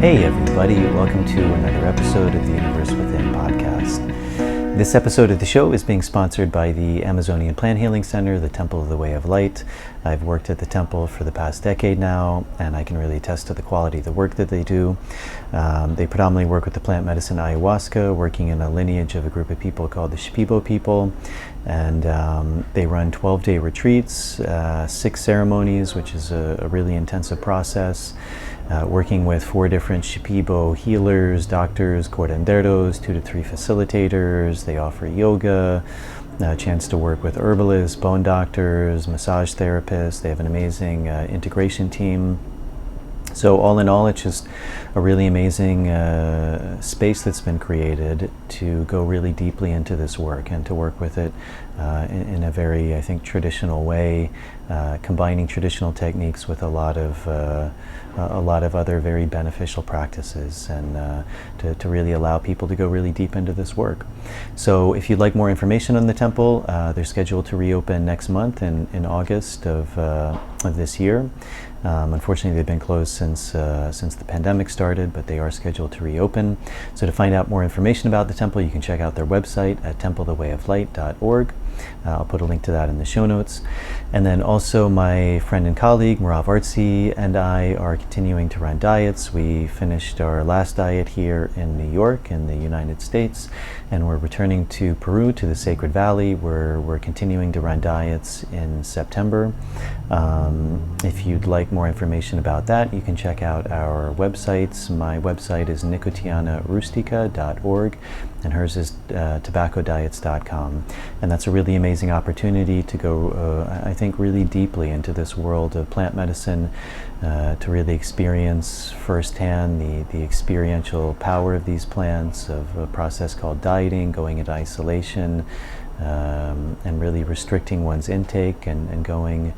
Hey everybody, welcome to another episode of the Universe Within podcast. This episode of the show is being sponsored by the Amazonian Plant Healing Center, the Temple of the Way of Light. I've worked at the temple for the past decade now, and I can really attest to the quality of the work that they do. They predominantly work with the plant medicine ayahuasca, working in a lineage of a group of people called the Shipibo people. And they run 12-day retreats, 6 ceremonies, which is a really intensive process. Working with 4 different Shipibo healers, doctors, curanderos, 2 to 3 facilitators. They offer yoga, a chance to work with herbalists, bone doctors, massage therapists. They have an amazing integration team. So all in all, it's just a really amazing space that's been created to go really deeply into this work and to work with it in a very, I think, traditional way, combining traditional techniques with a lot of other very beneficial practices, and to really allow people to go really deep into this work. So if you'd like more information on the temple, they're scheduled to reopen next month in August of this year. Unfortunately, they've been closed since the pandemic started, but they are scheduled to reopen. So to find out more information about the temple, you can check out their website at templethewayoflight.org. I'll put a link to that in the show notes. And then also my friend and colleague, Murav Artsy, and I are continuing to run diets. We finished our last diet here in New York in the United States, and we're returning to Peru, to the Sacred Valley, where we're continuing to run diets in September. If you'd like more information about that, you can check out our websites. My website is nicotianarustica.org, and hers is tobaccodiets.com. And that's a really amazing opportunity to go, I think, really deeply into this world of plant medicine, to really experience firsthand the experiential power of these plants, of a process called dieting, going into isolation, and really restricting one's intake and going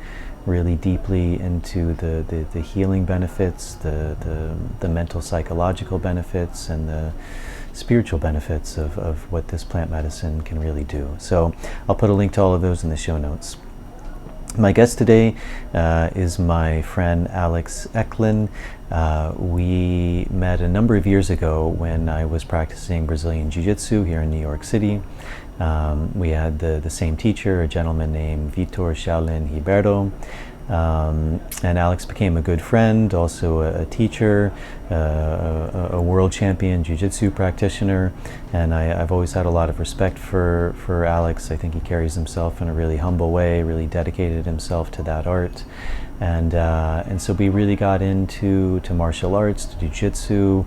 really deeply into the healing benefits, the mental psychological benefits, and the spiritual benefits of what this plant medicine can really do. So I'll put a link to all of those in the show notes. My guest today is my friend Alex Ecklin. We met a number of years ago when I was practicing Brazilian Jiu-Jitsu here in New York City. We had the same teacher, a gentleman named Vitor Shaolin Ribeiro. And Alex became a good friend, also a teacher, a world champion Jiu-Jitsu practitioner, and I've always had a lot of respect for Alex. I think he carries himself in a really humble way, really dedicated himself to that art, and so we really got into martial arts, to Jiu-Jitsu.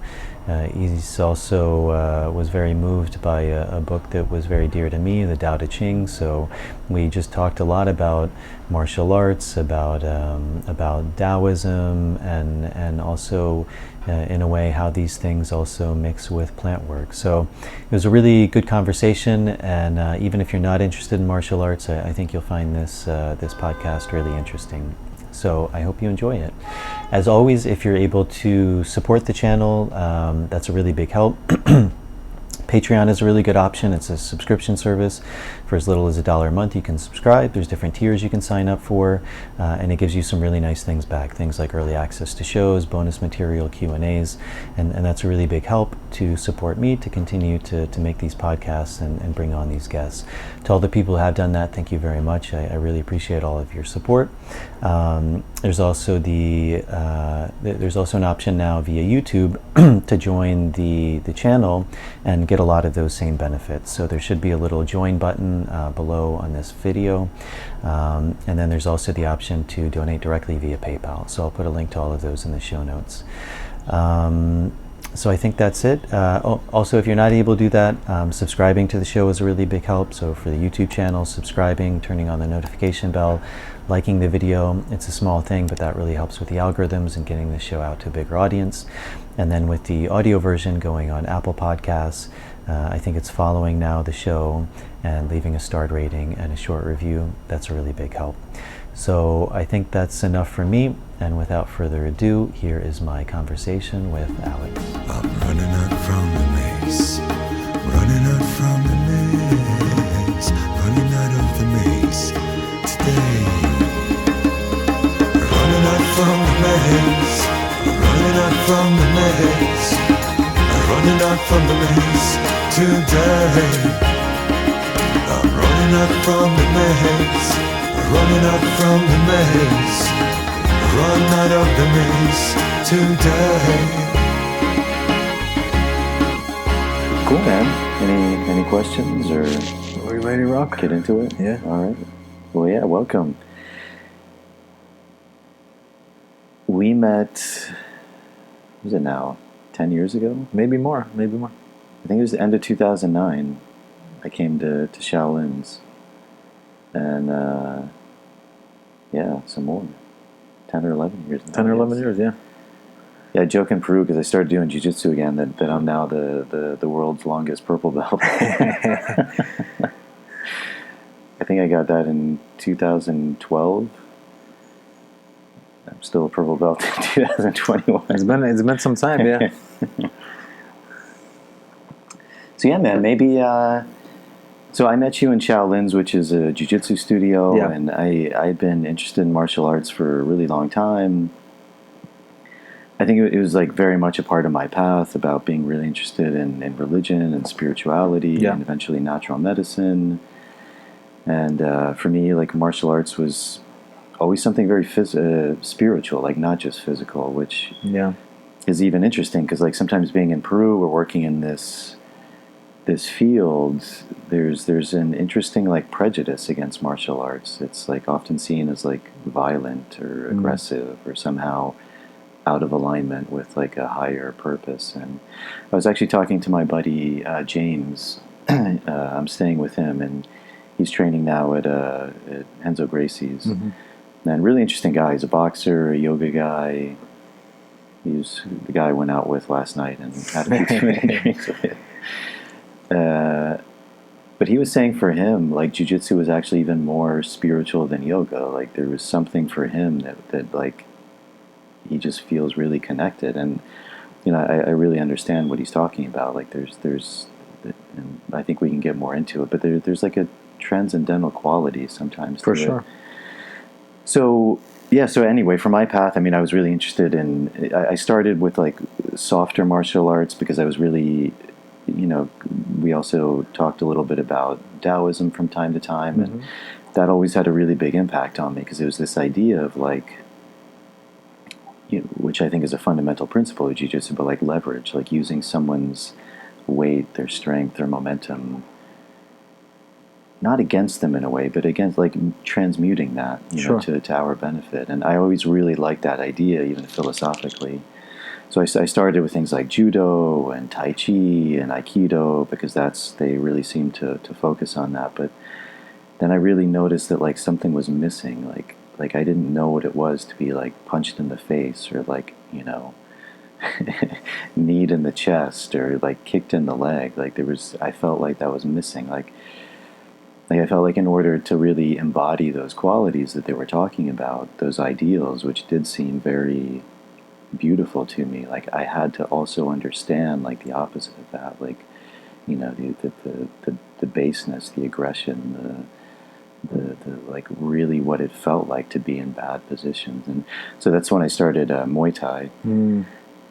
He's also was very moved by a book that was very dear to me, the Tao Te Ching. So we just talked a lot about martial arts, about Taoism, and also in a way how these things also mix with plant work. So it was a really good conversation, and even if you're not interested in martial arts, I think you'll find this podcast really interesting. So I hope you enjoy it. As always, if you're able to support the channel, that's a really big help. Patreon is a really good option. It's a subscription service. For as little as $1 a month, you can subscribe. There's different tiers you can sign up for, and it gives you some really nice things back. Things like early access to shows, bonus material, Q&As, and that's a really big help to support me to continue to make these podcasts and bring on these guests. To all the people who have done that, thank you very much. I really appreciate all of your support. There's also there's also an option now via YouTube to join the channel and get a lot of those same benefits. So there should be a little join button below on this video, and then there's also the option to donate directly via PayPal. So I'll put a link to all of those in the show notes. So I think that's it. Also, if you're not able to do that, subscribing to the show is a really big help. So for the YouTube channel, subscribing, turning on the notification bell, liking the video. It's a small thing, but that really helps with the algorithms and getting the show out to a bigger audience. And then with the audio version going on Apple Podcasts, I think it's following now the show and leaving a star rating and a short review. That's a really big help. So I think that's enough for me, and without further ado, here is my conversation with Alex. I'm running out from the maze, running out from the maze, running out of the maze today. Running out from the maze, running out from the maze. maze. Running out from the maze today. I'm running out from the maze. Running out from the maze. Run out of the maze today. Cool, man. Any questions or Are you ready to rock? get into it? Yeah. All right. Well, yeah, welcome. We met, what was it now, 10 years ago? Maybe more. I think it was the end of 2009. I came to Shaolin's. And, yeah, some more. 10 or 11 years now. 10 or 11 years, yeah. Yeah, I joke in Peru because I started doing jiu-jitsu again that I'm now the world's longest purple belt. I think I got that in 2012. I'm still a purple belt in 2021. It's been some time, yeah. So yeah, man, maybe. So I met you in Shaolin's, which is a jiu-jitsu studio, Yeah. and I've been interested in martial arts for a really long time. I think it was like very much a part of my path about being really interested in religion and spirituality, Yeah. and eventually natural medicine. And for me, like martial arts was always something very spiritual, like not just physical, which Yeah. is even interesting because like sometimes being in Peru or working in this field, there's an interesting like prejudice against martial arts. It's like often seen as like violent or aggressive or somehow out of alignment with like a higher purpose. And I was actually talking to my buddy James. I'm staying with him, and he's training now at Enzo Gracie's. Mm-hmm. And really interesting guy. He's a boxer, a yoga guy. He's the guy I went out with last night and had a few too many drinks with. But he was saying for him, like jiu-jitsu was actually even more spiritual than yoga. Like there was something for him that like he just feels really connected. And you know, I really understand what he's talking about. Like there's, and I think we can get more into it. But there's like a transcendental quality sometimes For to sure. it. So yeah, so anyway, for my path, I mean, I was really interested in, I started with like softer martial arts because I was really, you know, we also talked a little bit about Taoism from time to time, and that always had a really big impact on me because it was this idea of like, you know, which I think is a fundamental principle of jiu-jitsu, but like leverage, like using someone's weight, their strength, their momentum, not against them in a way, but against like transmuting that, you know, to our benefit. And I always really liked that idea, even philosophically. So I started with things like judo and tai chi and aikido because they really seem to focus on that. But then I really noticed that like something was missing. Like I didn't know what it was to be like punched in the face or like, you know, kneed in the chest or like kicked in the leg. Like I felt like that was missing. Like I felt like in order to really embody those qualities that they were talking about, those ideals, which did seem very beautiful to me, like I had to also understand like the opposite of that, like, you know, the baseness, the aggression, the like really what it felt like to be in bad positions. And so that's when I started Muay Thai.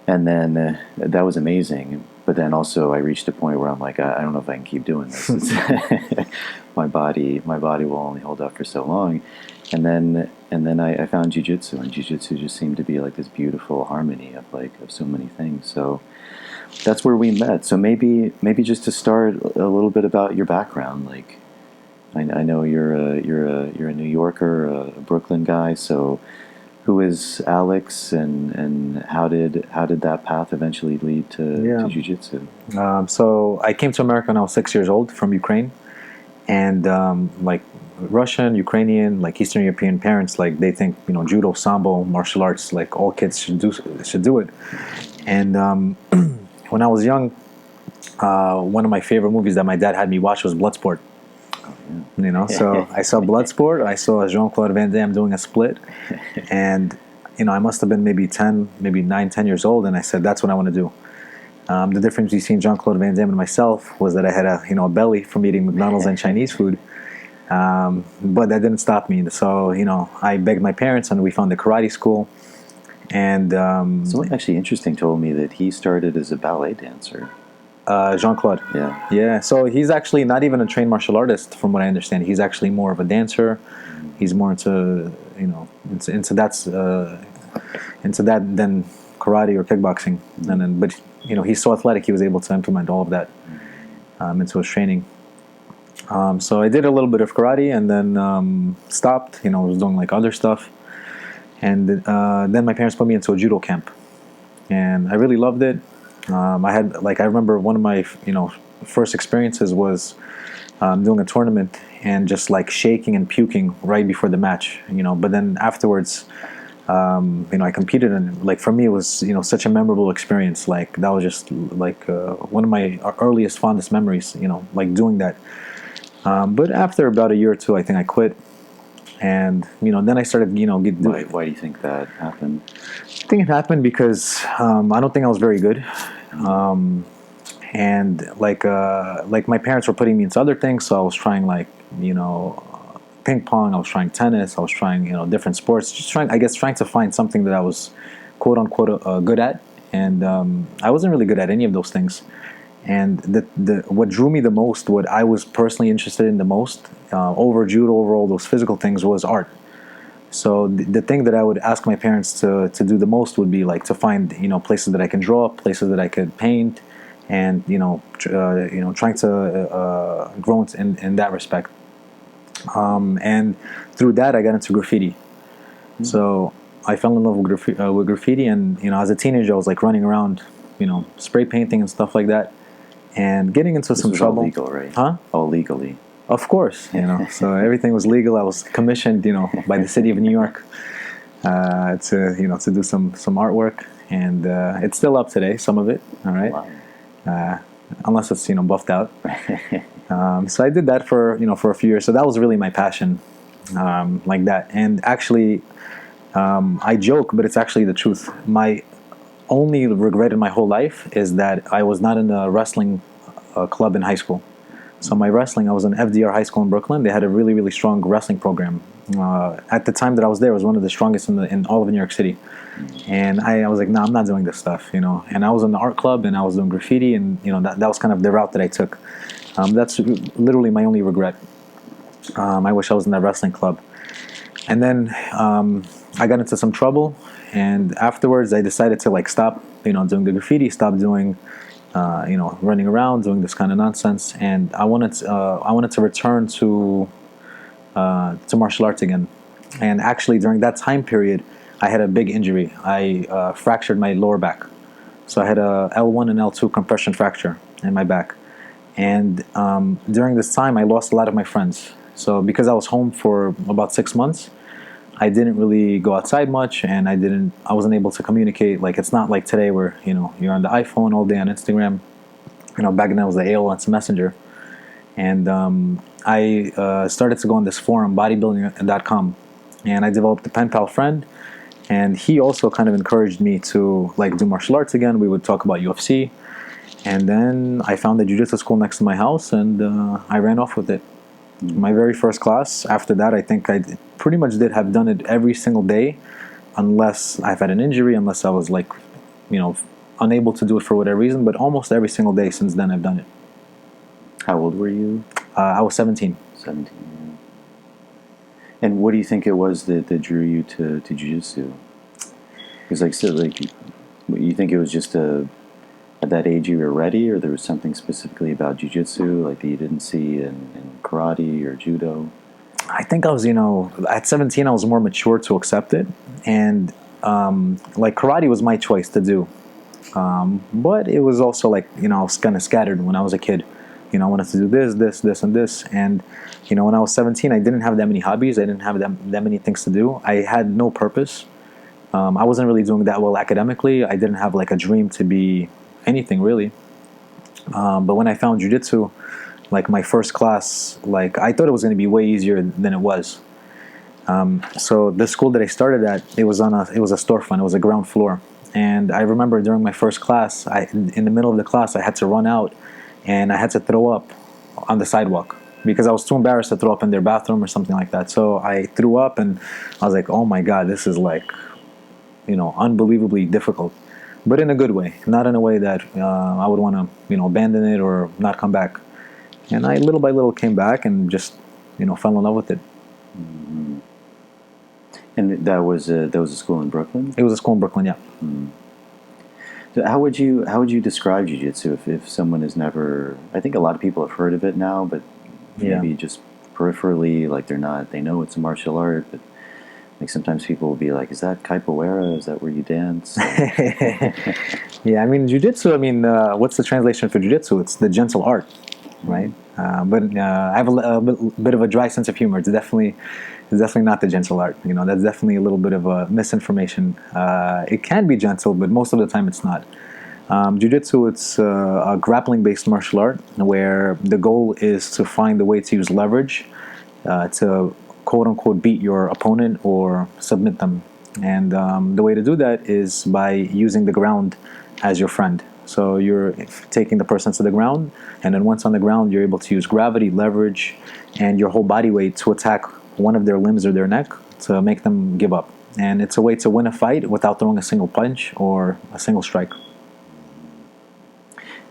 And then that was amazing. But then also I reached a point where I'm like, I don't know if I can keep doing this. my body will only hold up for so long. And then I found jiu-jitsu, and jiu-jitsu just seemed to be like this beautiful harmony of so many things. So that's where we met. So maybe just to start a little bit about your background. Like I know you're a New Yorker, a Brooklyn guy. So who is Alex, and how did that path eventually lead to jiu-jitsu? So I came to America when I was 6 years old from Ukraine, and like Russian, Ukrainian, like Eastern European parents, like they think, you know, judo, sambo, martial arts, like all kids should do it. And when I was young, one of my favorite movies that my dad had me watch was Bloodsport. You know, so I saw Bloodsport. I saw Jean-Claude Van Damme doing a split, and you know, I must have been maybe 10 years old, and I said, that's what I want to do. The difference between Jean-Claude Van Damme and myself was that I had a belly from eating McDonald's and Chinese food, but that didn't stop me. So, you know, I begged my parents, and we found a karate school, And Someone actually interesting told me that he started as a ballet dancer. Jean-Claude. Yeah. Yeah, so he's actually not even a trained martial artist, from what I understand. He's actually more of a dancer. He's more into, you know, into that than karate or kickboxing. And then, but you know, he's so athletic, he was able to implement all of that into his training. So I did a little bit of karate and then stopped. You know, I was doing like other stuff, and then my parents put me into a judo camp, and I really loved it. I remember one of my first experiences was doing a tournament and just like shaking and puking right before the match, but then afterwards I competed, and like for me it was such a memorable experience. Like that was just like one of my earliest fondest memories, like doing that. But after about a year or two, I think I quit, and then I started Why do you think that happened? I think it happened because I don't think I was very good, and like my parents were putting me into other things, so I was trying ping pong, I was trying tennis, I was trying different sports, just trying to find something that I was quote unquote good at, and I wasn't really good at any of those things. And what drew me the most, what I was personally interested in the most, over judo, over all those physical things, was art. So the thing that I would ask my parents to do the most would be like to find places that I can draw, places that I could paint, and trying to grow in that respect. And through that, I got into graffiti. Mm-hmm. So I fell in love with graffiti, and as a teenager, I was like running around, spray painting and stuff like that, and getting into some trouble. All legal, right? Huh? All legally. Of course, so everything was legal. I was commissioned, by the city of New York to do some artwork, and it's still up today, some of it. All right, wow. Unless it's buffed out. So I did that for a few years. So that was really my passion, like that. And actually, I joke, but it's actually the truth. My only regret in my whole life is that I was not in a wrestling club in high school. So my wrestling, I was in FDR High School in Brooklyn. They had a really, really strong wrestling program. At the time that I was there, it was one of the strongest in all of New York City. And I was like, no, I'm not doing this stuff, And I was in the art club, and I was doing graffiti, and that was kind of the route that I took. That's literally my only regret. I wish I was in that wrestling club. And then I got into some trouble, and afterwards I decided to stop, doing the graffiti, stop doing running around doing this kind of nonsense, and I wanted to return to martial arts again. And actually, during that time period, I had a big injury. I fractured my lower back, so I had a L1 and L2 compression fracture in my back. And during this time, I lost a lot of my friends. So because I was home for about 6 months, I didn't really go outside much, and I wasn't able to communicate. Like, it's not like today where, you're on the iPhone all day on Instagram. Back then it was the AOL Instant Messenger. And I started to go on this forum, bodybuilding.com, and I developed a pen pal friend, and he also kind of encouraged me to do martial arts again. We would talk about UFC, and then I found a jiu-jitsu school next to my house, and I ran off with it. My very first class. After that, I think I pretty much have done it every single day, unless I've had an injury, unless I was unable to do it for whatever reason. But almost every single day since then, I've done it. How old were you? I was 17. 17. Yeah. And what do you think it was that drew you to jiu-jitsu? Because you think it was just at that age you were ready, or there was something specifically about jiu-jitsu that you didn't see in karate or judo? I think I was, at 17, I was more mature to accept it. And karate was my choice to do. But it was also I was kind of scattered when I was a kid. I wanted to do this, and this. And, when I was 17, I didn't have that many hobbies. I didn't have that many things to do. I had no purpose. I wasn't really doing that well academically. I didn't have a dream to be anything really. But when I found jiu-jitsu, my first class, I thought it was going to be way easier than it was. So the school that I started at, it was a storefront. It was a ground floor. And I remember during my first class, in the middle of the class, I had to run out, and I had to throw up on the sidewalk because I was too embarrassed to throw up in their bathroom or something like that. So I threw up, and I was like, oh my God, this is unbelievably difficult, but in a good way, not in a way that I would want to abandon it or not come back. And I little by little came back and just fell in love with it. And that was a school in Brooklyn? It was a school in Brooklyn, yeah. So how would you describe jiu-jitsu if someone has never? I think a lot of people have heard of it now, but maybe just peripherally, like they know it's a martial art, but like sometimes people will be like, "Is that capoeira? Is that where you dance?" Yeah, I mean jiu-jitsu. I mean, what's the translation for jiu-jitsu? It's the gentle art, right? But I have a bit of a dry sense of humor. It's definitely not the gentle art. That's definitely a little bit of a misinformation. It can be gentle, but most of the time it's not. Jiu-jitsu, it's a grappling-based martial art where the goal is to find the way to use leverage to quote-unquote beat your opponent or submit them. And the way to do that is by using the ground as your friend. So you're taking the person to the ground, and then once on the ground, you're able to use gravity, leverage, and your whole body weight to attack one of their limbs or their neck to make them give up. And it's a way to win a fight without throwing a single punch or a single strike.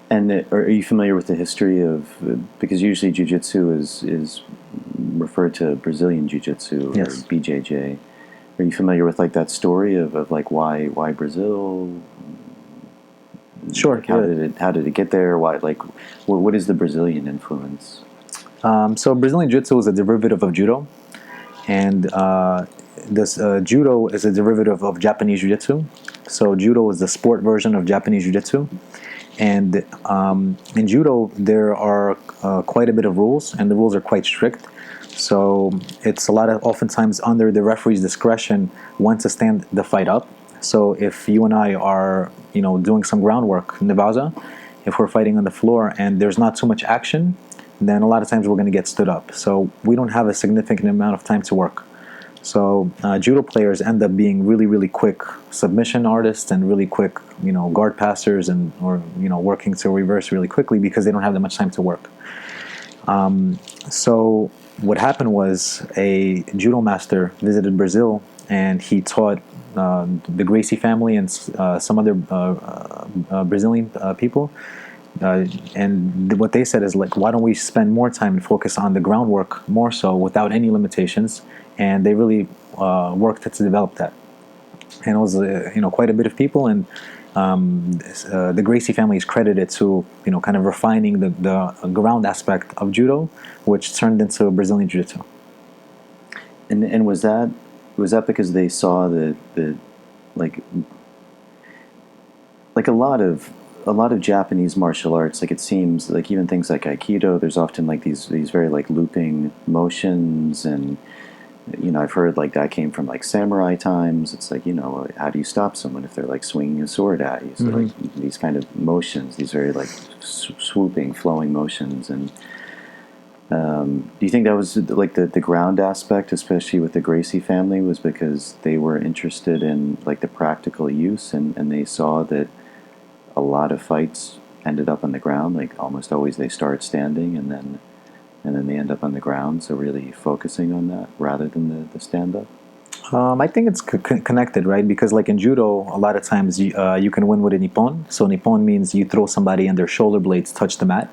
And are you familiar with the history of, because usually jiu-jitsu is referred to Brazilian Jiu-Jitsu or BJJ. Are you familiar with like that story of like why Brazil? Sure. Like how did it get there? Why, like what is the Brazilian influence? So Brazilian Jiu-Jitsu is a derivative of judo, and this judo is a derivative of Japanese Jiu-Jitsu. So judo is the sport version of Japanese Jiu-Jitsu, and in judo there are quite a bit of rules, and the rules are quite strict. So it's oftentimes under the referee's discretion when to stand the fight up. So if you and I are, doing some groundwork, Nevaza, if we're fighting on the floor and there's not too much action, then a lot of times we're going to get stood up. So we don't have a significant amount of time to work. So judo players end up being really, really quick submission artists and really quick, guard passers or working to reverse really quickly because they don't have that much time to work. So what happened was a judo master visited Brazil and he taught the Gracie family and some other Brazilian people. And what they said is like, why don't we spend more time and focus on the groundwork more so without any limitations? And they really worked to develop that. And it was quite a bit of people, and the Gracie family is credited to kind of refining the ground aspect of judo, which turned into Brazilian Jiu-Jitsu. And was that because they saw the like a lot of Japanese martial arts, like it seems like even things like Aikido, there's often like these very like looping motions, and I've heard like that came from like samurai times. It's like, how do you stop someone if they're like swinging a sword at you? So like these kind of motions, these very like swooping, flowing motions. And do you think that was like the ground aspect, especially with the Gracie family, was because they were interested in like the practical use, and they saw that a lot of fights ended up on the ground, like almost always they start standing and then they end up on the ground, so really focusing on that rather than the stand-up? I think it's connected, right? Because like in judo, a lot of times you can win with a nippon. So nippon means you throw somebody and their shoulder blades touch the mat.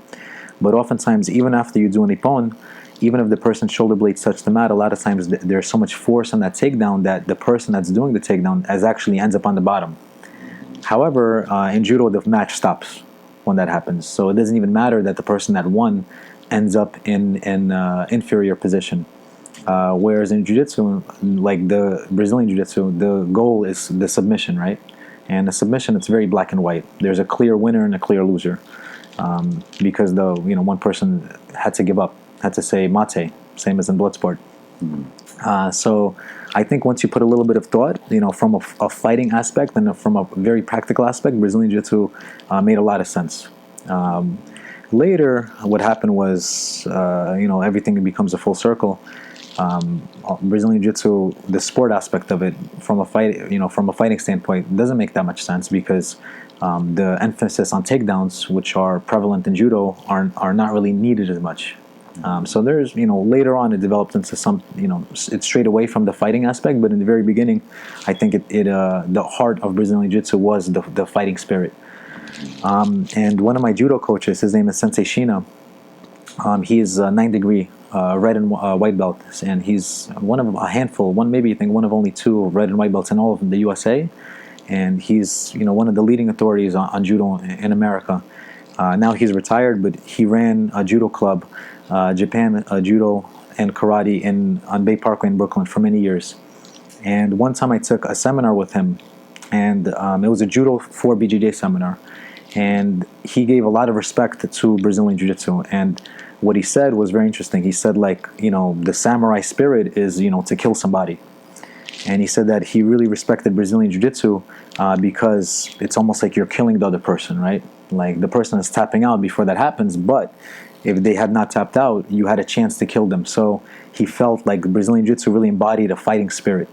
But oftentimes, even after you do a nippon, even if the person's shoulder blades touch the mat, a lot of times there's so much force on that takedown that the person that's doing the takedown actually ends up on the bottom. However, in judo, the match stops when that happens. So it doesn't even matter that the person that won ends up in inferior position. Whereas in jiu-jitsu, like the Brazilian jiu-jitsu, the goal is the submission, right? And the submission, it's very black and white. There's a clear winner and a clear loser, because one person had to give up, had to say mate, same as in bloodsport. So I think once you put a little bit of thought, from a fighting aspect and from a very practical aspect, Brazilian jiu-jitsu made a lot of sense. Later, what happened was, everything becomes a full circle. Brazilian Jiu-Jitsu, the sport aspect of it, from a fighting standpoint, doesn't make that much sense because the emphasis on takedowns, which are prevalent in judo, are not really needed as much. So there's, later on it developed into some, it's straight away from the fighting aspect, but in the very beginning, I think the heart of Brazilian Jiu-Jitsu was the fighting spirit. And one of my judo coaches, his name is Sensei Shina. He is 9th-degree red and white belt, and he's one of a handful, one of only 2 red and white belts in all of the USA. And he's, one of the leading authorities on judo in America. Now he's retired, but he ran a judo club, Japan Judo and Karate on Bay Parkway in Brooklyn for many years. And one time I took a seminar with him, and it was a Judo for BJJ seminar. And he gave a lot of respect to Brazilian Jiu-Jitsu. And what he said was very interesting. He said, the samurai spirit is, to kill somebody. And he said that he really respected Brazilian Jiu-Jitsu because it's almost like you're killing the other person, right? Like the person is tapping out before that happens, but if they had not tapped out, you had a chance to kill them. So he felt like Brazilian Jiu-Jitsu really embodied a fighting spirit.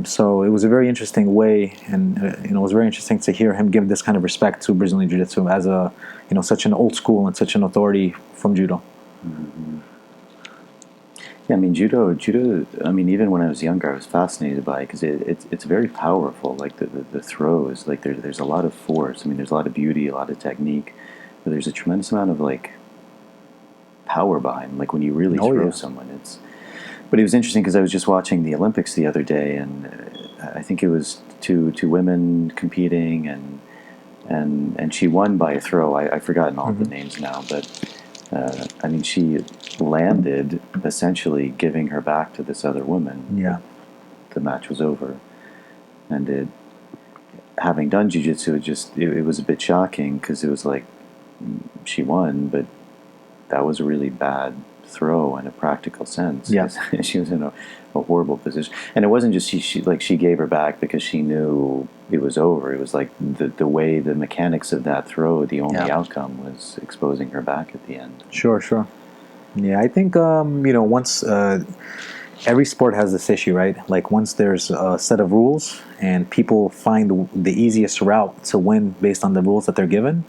So it was a very interesting way, and it was very interesting to hear him give this kind of respect to Brazilian Jiu-Jitsu as a, such an old school and such an authority from judo. Mm-hmm. Yeah, I mean, judo. I mean, even when I was younger, I was fascinated by it because it's very powerful. Like the throws, like there's a lot of force. I mean, there's a lot of beauty, a lot of technique, but there's a tremendous amount of power behind. Like when you really throw someone, it's. But it was interesting because I was just watching the Olympics the other day, and I think it was two women competing, and she won by a throw. I've forgotten all the names now, but. I mean, she landed essentially giving her back to this other woman. Yeah. The match was over. And having done jiu-jitsu, it was a bit shocking because it was like she won, but that was a really bad throw in a practical sense. Yeah. She was in a horrible position. And it wasn't just she gave her back because she knew it was over. It was like the way, the mechanics of that throw, the only outcome was exposing her back at the end. Sure. Yeah, I think, once every sport has this issue, right? Like once there's a set of rules and people find the easiest route to win based on the rules that they're given,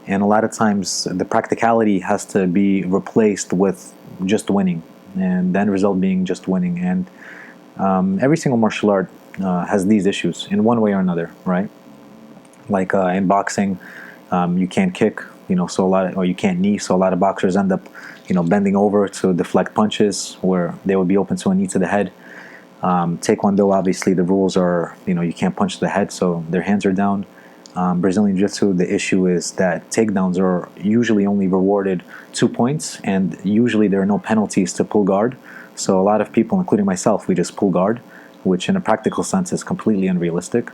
and a lot of times the practicality has to be replaced with just winning, and the end result being just winning. And every single martial art has these issues in one way or another, right? Like in boxing, you can't kick, or you can't knee, so a lot of boxers end up, bending over to deflect punches where they would be open to a knee to the head. Taekwondo, obviously, the rules are, you can't punch the head, so their hands are down. Brazilian Jiu-Jitsu, the issue is that takedowns are usually only rewarded 2 points, and usually there are no penalties to pull guard. So a lot of people, including myself, we just pull guard, which in a practical sense is completely unrealistic.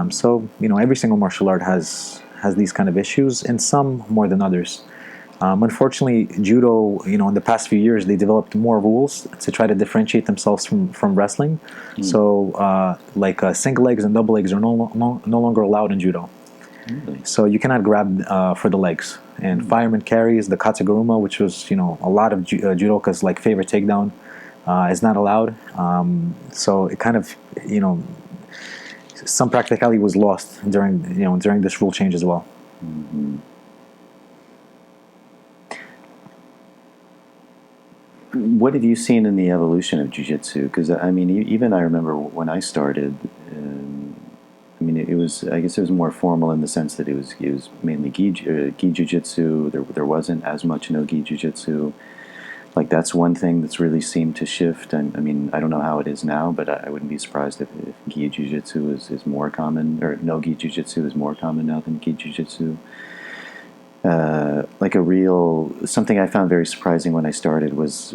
So every single martial art has these kind of issues, and some more than others. Unfortunately, judo, in the past few years, they developed more rules to try to differentiate themselves from wrestling. So, single legs and double legs are no longer allowed in judo. Really? So you cannot grab for the legs. And fireman carries, the katsuguruma, which was, a lot of judokas' favorite takedown, is not allowed. So it kind of, some practicality was lost during this rule change as well. Mm-hmm. What have you seen in the evolution of jiu-jitsu? Because I mean, even I remember when I started. I mean, it was. I guess it was more formal in the sense that it was mainly gi jiu-jitsu. There wasn't as much no-gi jiu-jitsu. Like that's one thing that's really seemed to shift. I mean, I don't know how it is now, but I wouldn't be surprised if gi jiu-jitsu is more common, or no-gi jiu-jitsu is more common now than gi jiu-jitsu. Something I found very surprising when I started was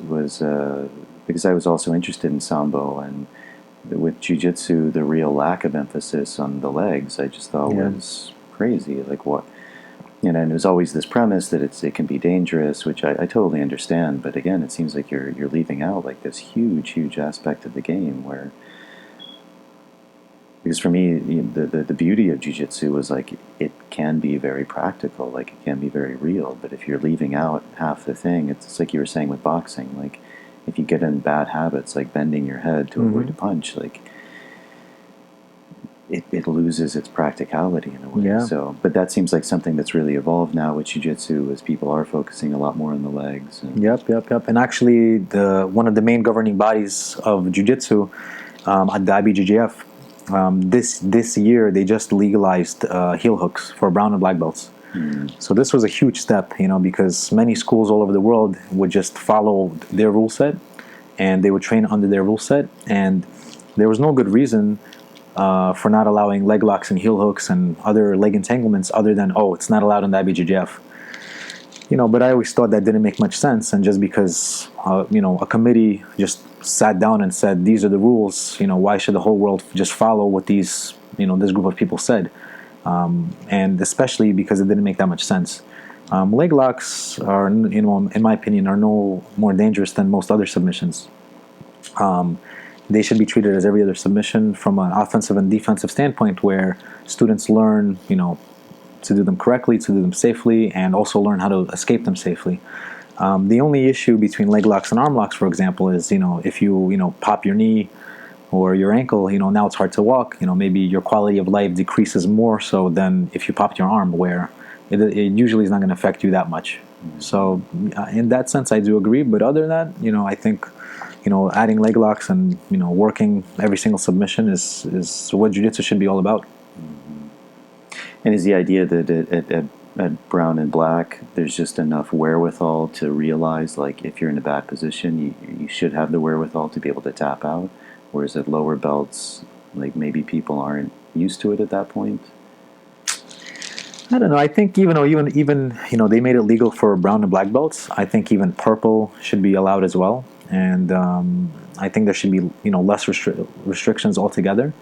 because I was also interested in sambo, and with jiu-jitsu, the real lack of emphasis on the legs, I just thought was crazy. Like what, and it was always this premise that it can be dangerous, which I totally understand. But again, it seems like you're leaving out like this huge aspect of the game where. Because for me, the beauty of jiu-jitsu was like it can be very practical, like it can be very real. But if you're leaving out half the thing, it's like you were saying with boxing. Like if you get in bad habits, like bending your head to avoid a punch, like it loses its practicality in a way. Yeah. So, but that seems like something that's really evolved now with jiu-jitsu, as people are focusing a lot more on the legs. And Yep. And actually, one of the main governing bodies of jiu-jitsu, at the IBJJF, this year they just legalized heel hooks for brown and black belts. So this was a huge step, because many schools all over the world would just follow their rule set, and they would train under their rule set, and there was no good reason for not allowing leg locks and heel hooks and other leg entanglements other than, it's not allowed in the IBJJF. But I always thought that didn't make much sense, and just because a committee just sat down and said these are the rules, why should the whole world just follow what this group of people said? And especially because it didn't make that much sense. Leg locks are, in my opinion, are no more dangerous than most other submissions. They should be treated as every other submission from an offensive and defensive standpoint, where students learn, to do them correctly, to do them safely, and also learn how to escape them safely. The only issue between leg locks and arm locks, for example, is, if you pop your knee or your ankle, now it's hard to walk. Maybe your quality of life decreases more so than if you popped your arm, where it usually is not going to affect you that much. So in that sense, I do agree. But other than that, I think, adding leg locks and, working every single submission is what jiu-jitsu should be all about. And is the idea that at brown and black, there's just enough wherewithal to realize, like, if you're in a bad position, you should have the wherewithal to be able to tap out? Whereas at lower belts, like, maybe people aren't used to it at that point? I don't know. I think even they made it legal for brown and black belts. I think even purple should be allowed as well, and I think there should be less restrictions altogether.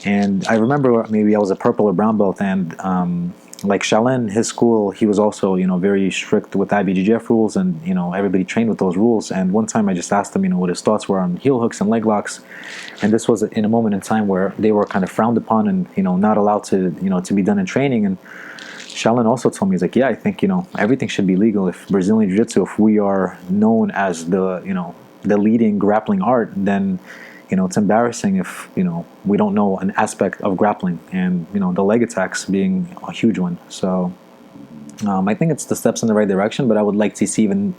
And I remember maybe I was a purple or brown belt, and like Shaolin, his school, he was also very strict with IBJJF rules, and everybody trained with those rules. And one time I just asked him what his thoughts were on heel hooks and leg locks, and this was in a moment in time where they were kind of frowned upon and not allowed to to be done in training. And Shaolin also told me, he's like, yeah, I think everything should be legal. If Brazilian Jiu-Jitsu, if we are known as the leading grappling art, then it's embarrassing if we don't know an aspect of grappling, and the leg attacks being a huge one. So I think it's the steps in the right direction, but I would like to see even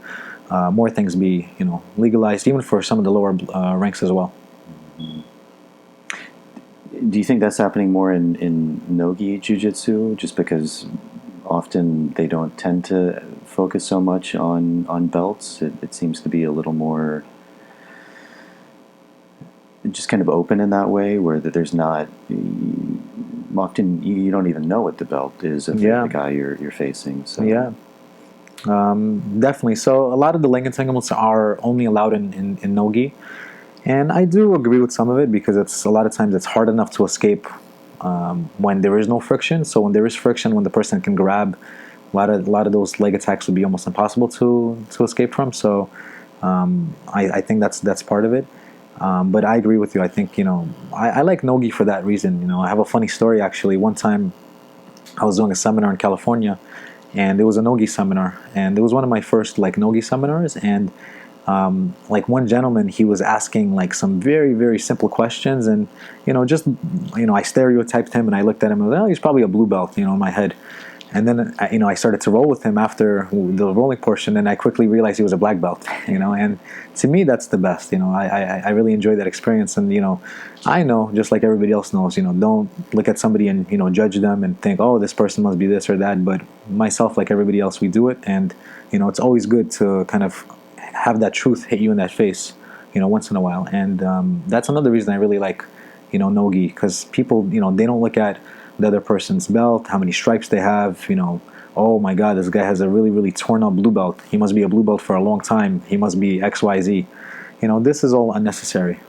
more things be legalized, even for some of the lower ranks as well. Do you think that's happening more in no-gi jiu-jitsu, just because often they don't tend to focus so much on belts? It seems to be a little more just kind of open in that way, where that there's not often you don't even know what the belt is of the guy you're facing. So definitely. So a lot of the leg entanglements are only allowed in no-gi, and I do agree with some of it, because it's a lot of times it's hard enough to escape when there is no friction. So when there is friction, when the person can grab, a lot of those leg attacks would be almost impossible to escape from. So I think that's part of it. But I agree with you. I think, I like no-gi for that reason. I have a funny story, actually. One time I was doing a seminar in California, and it was a no-gi seminar, and it was one of my first no-gi seminars. And one gentleman, he was asking some very, very simple questions, and I stereotyped him, and I looked at him and I was, he's probably a blue belt, in my head. And then I started to roll with him after the rolling portion, and I quickly realized he was a black belt. And to me, that's the best. I really enjoyed that experience. And I know, just like everybody else knows, don't look at somebody and judge them and think, oh, this person must be this or that. But myself, like everybody else, we do it, and it's always good to kind of have that truth hit you in that face, once in a while. And that's another reason I really like no-gi, because people they don't look at the other person's belt, how many stripes they have, oh my god, this guy has a really, really torn up blue belt, he must be a blue belt for a long time, he must be XYZ. This is all unnecessary.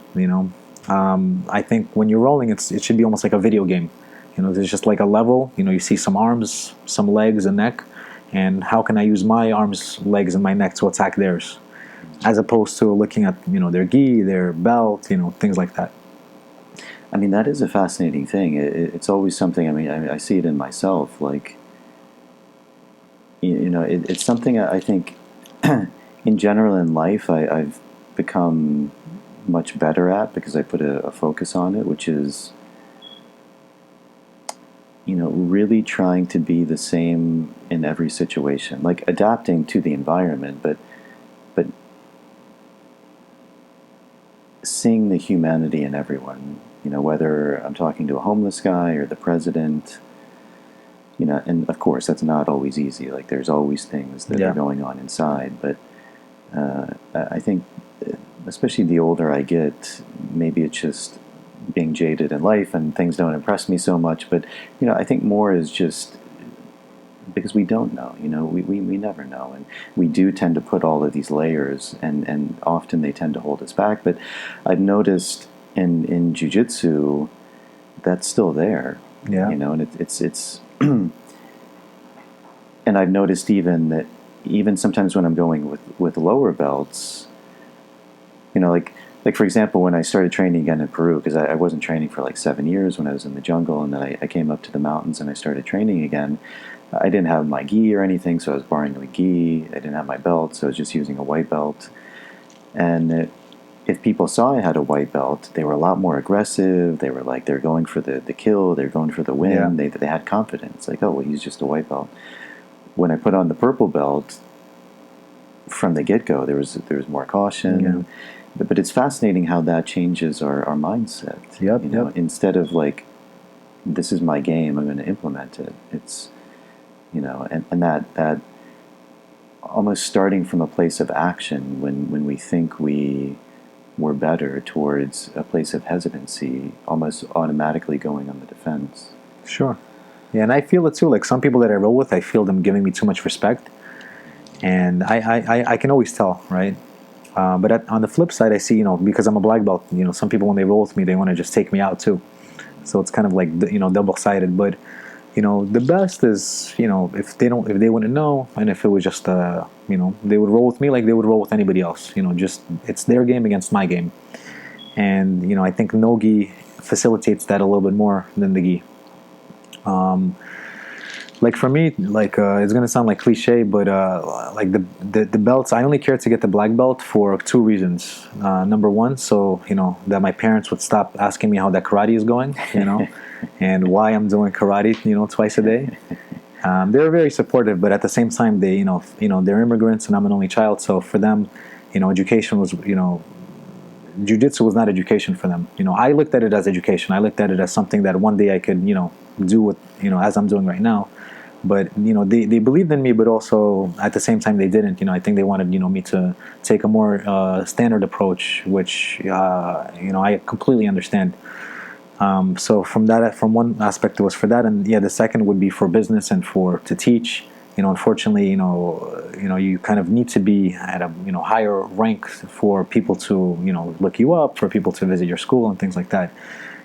I think when you're rolling, it should be almost like a video game. There's just like a level, you see some arms, some legs, and neck, and how can I use my arms, legs, and my neck to attack theirs, as opposed to looking at their gi, their belt, things like that. I mean, that is a fascinating thing. It's always something. I mean, I see it in myself. Like, it's something I think, in general in life, I've become much better at, because I put a focus on it, which is really trying to be the same in every situation, like adapting to the environment, but seeing the humanity in everyone, whether I'm talking to a homeless guy or the president, and of course that's not always easy. Like there's always things that are going on inside, but I think especially the older I get, maybe it's just being jaded in life and things don't impress me so much, but I think more is just because we don't know, we never know, and we do tend to put all of these layers, and often they tend to hold us back. But I've noticed in jiu-jitsu that's still there, and it's and I've noticed even sometimes when I'm going with lower belts, like for example, when I started training again in Peru, because I wasn't training for like 7 years when I was in the jungle, and then I came up to the mountains and I started training again. I didn't have my gi or anything, so I was borrowing a gi. I didn't have my belt, so I was just using a white belt. And if people saw I had a white belt, they were a lot more aggressive. They were like, they're going for the kill, they're going for the win. They had confidence, like, oh, well, he's just a white belt. When I put on the purple belt, from the get-go, there was more caution. But it's fascinating how that changes our mindset. Instead of like, this is my game, I'm going to implement it. It's and that almost starting from a place of action when we think we're better towards a place of hesitancy, almost automatically going on the defense. Sure. Yeah, and I feel it too. Like some people that I roll with, I feel them giving me too much respect, and I can always tell, right? But on the flip side, I see, because I'm a black belt, some people when they roll with me, they want to just take me out too. So it's kind of like double-sided. But the best is if they wouldn't know, and if it was just they would roll with me like they would roll with anybody else. Just it's their game against my game, and I think no gi facilitates that a little bit more than the gi. Like for me, like it's gonna sound like cliche, but like the belts, I only care to get the black belt for two reasons. Number one, so that my parents would stop asking me how that karate is going, and why I'm doing karate, twice a day. They're very supportive, but at the same time, they they're immigrants, and I'm an only child, so for them, education was jiu-jitsu was not education for them. I looked at it as education. I looked at it as something that one day I could do with as I'm doing right now. But they believed in me, but also at the same time they didn't. I think they wanted me to take a more standard approach, which I completely understand. So from one aspect it was for that, and the second would be for business and to teach. Unfortunately, you kind of need to be at a higher rank for people to look you up, for people to visit your school and things like that.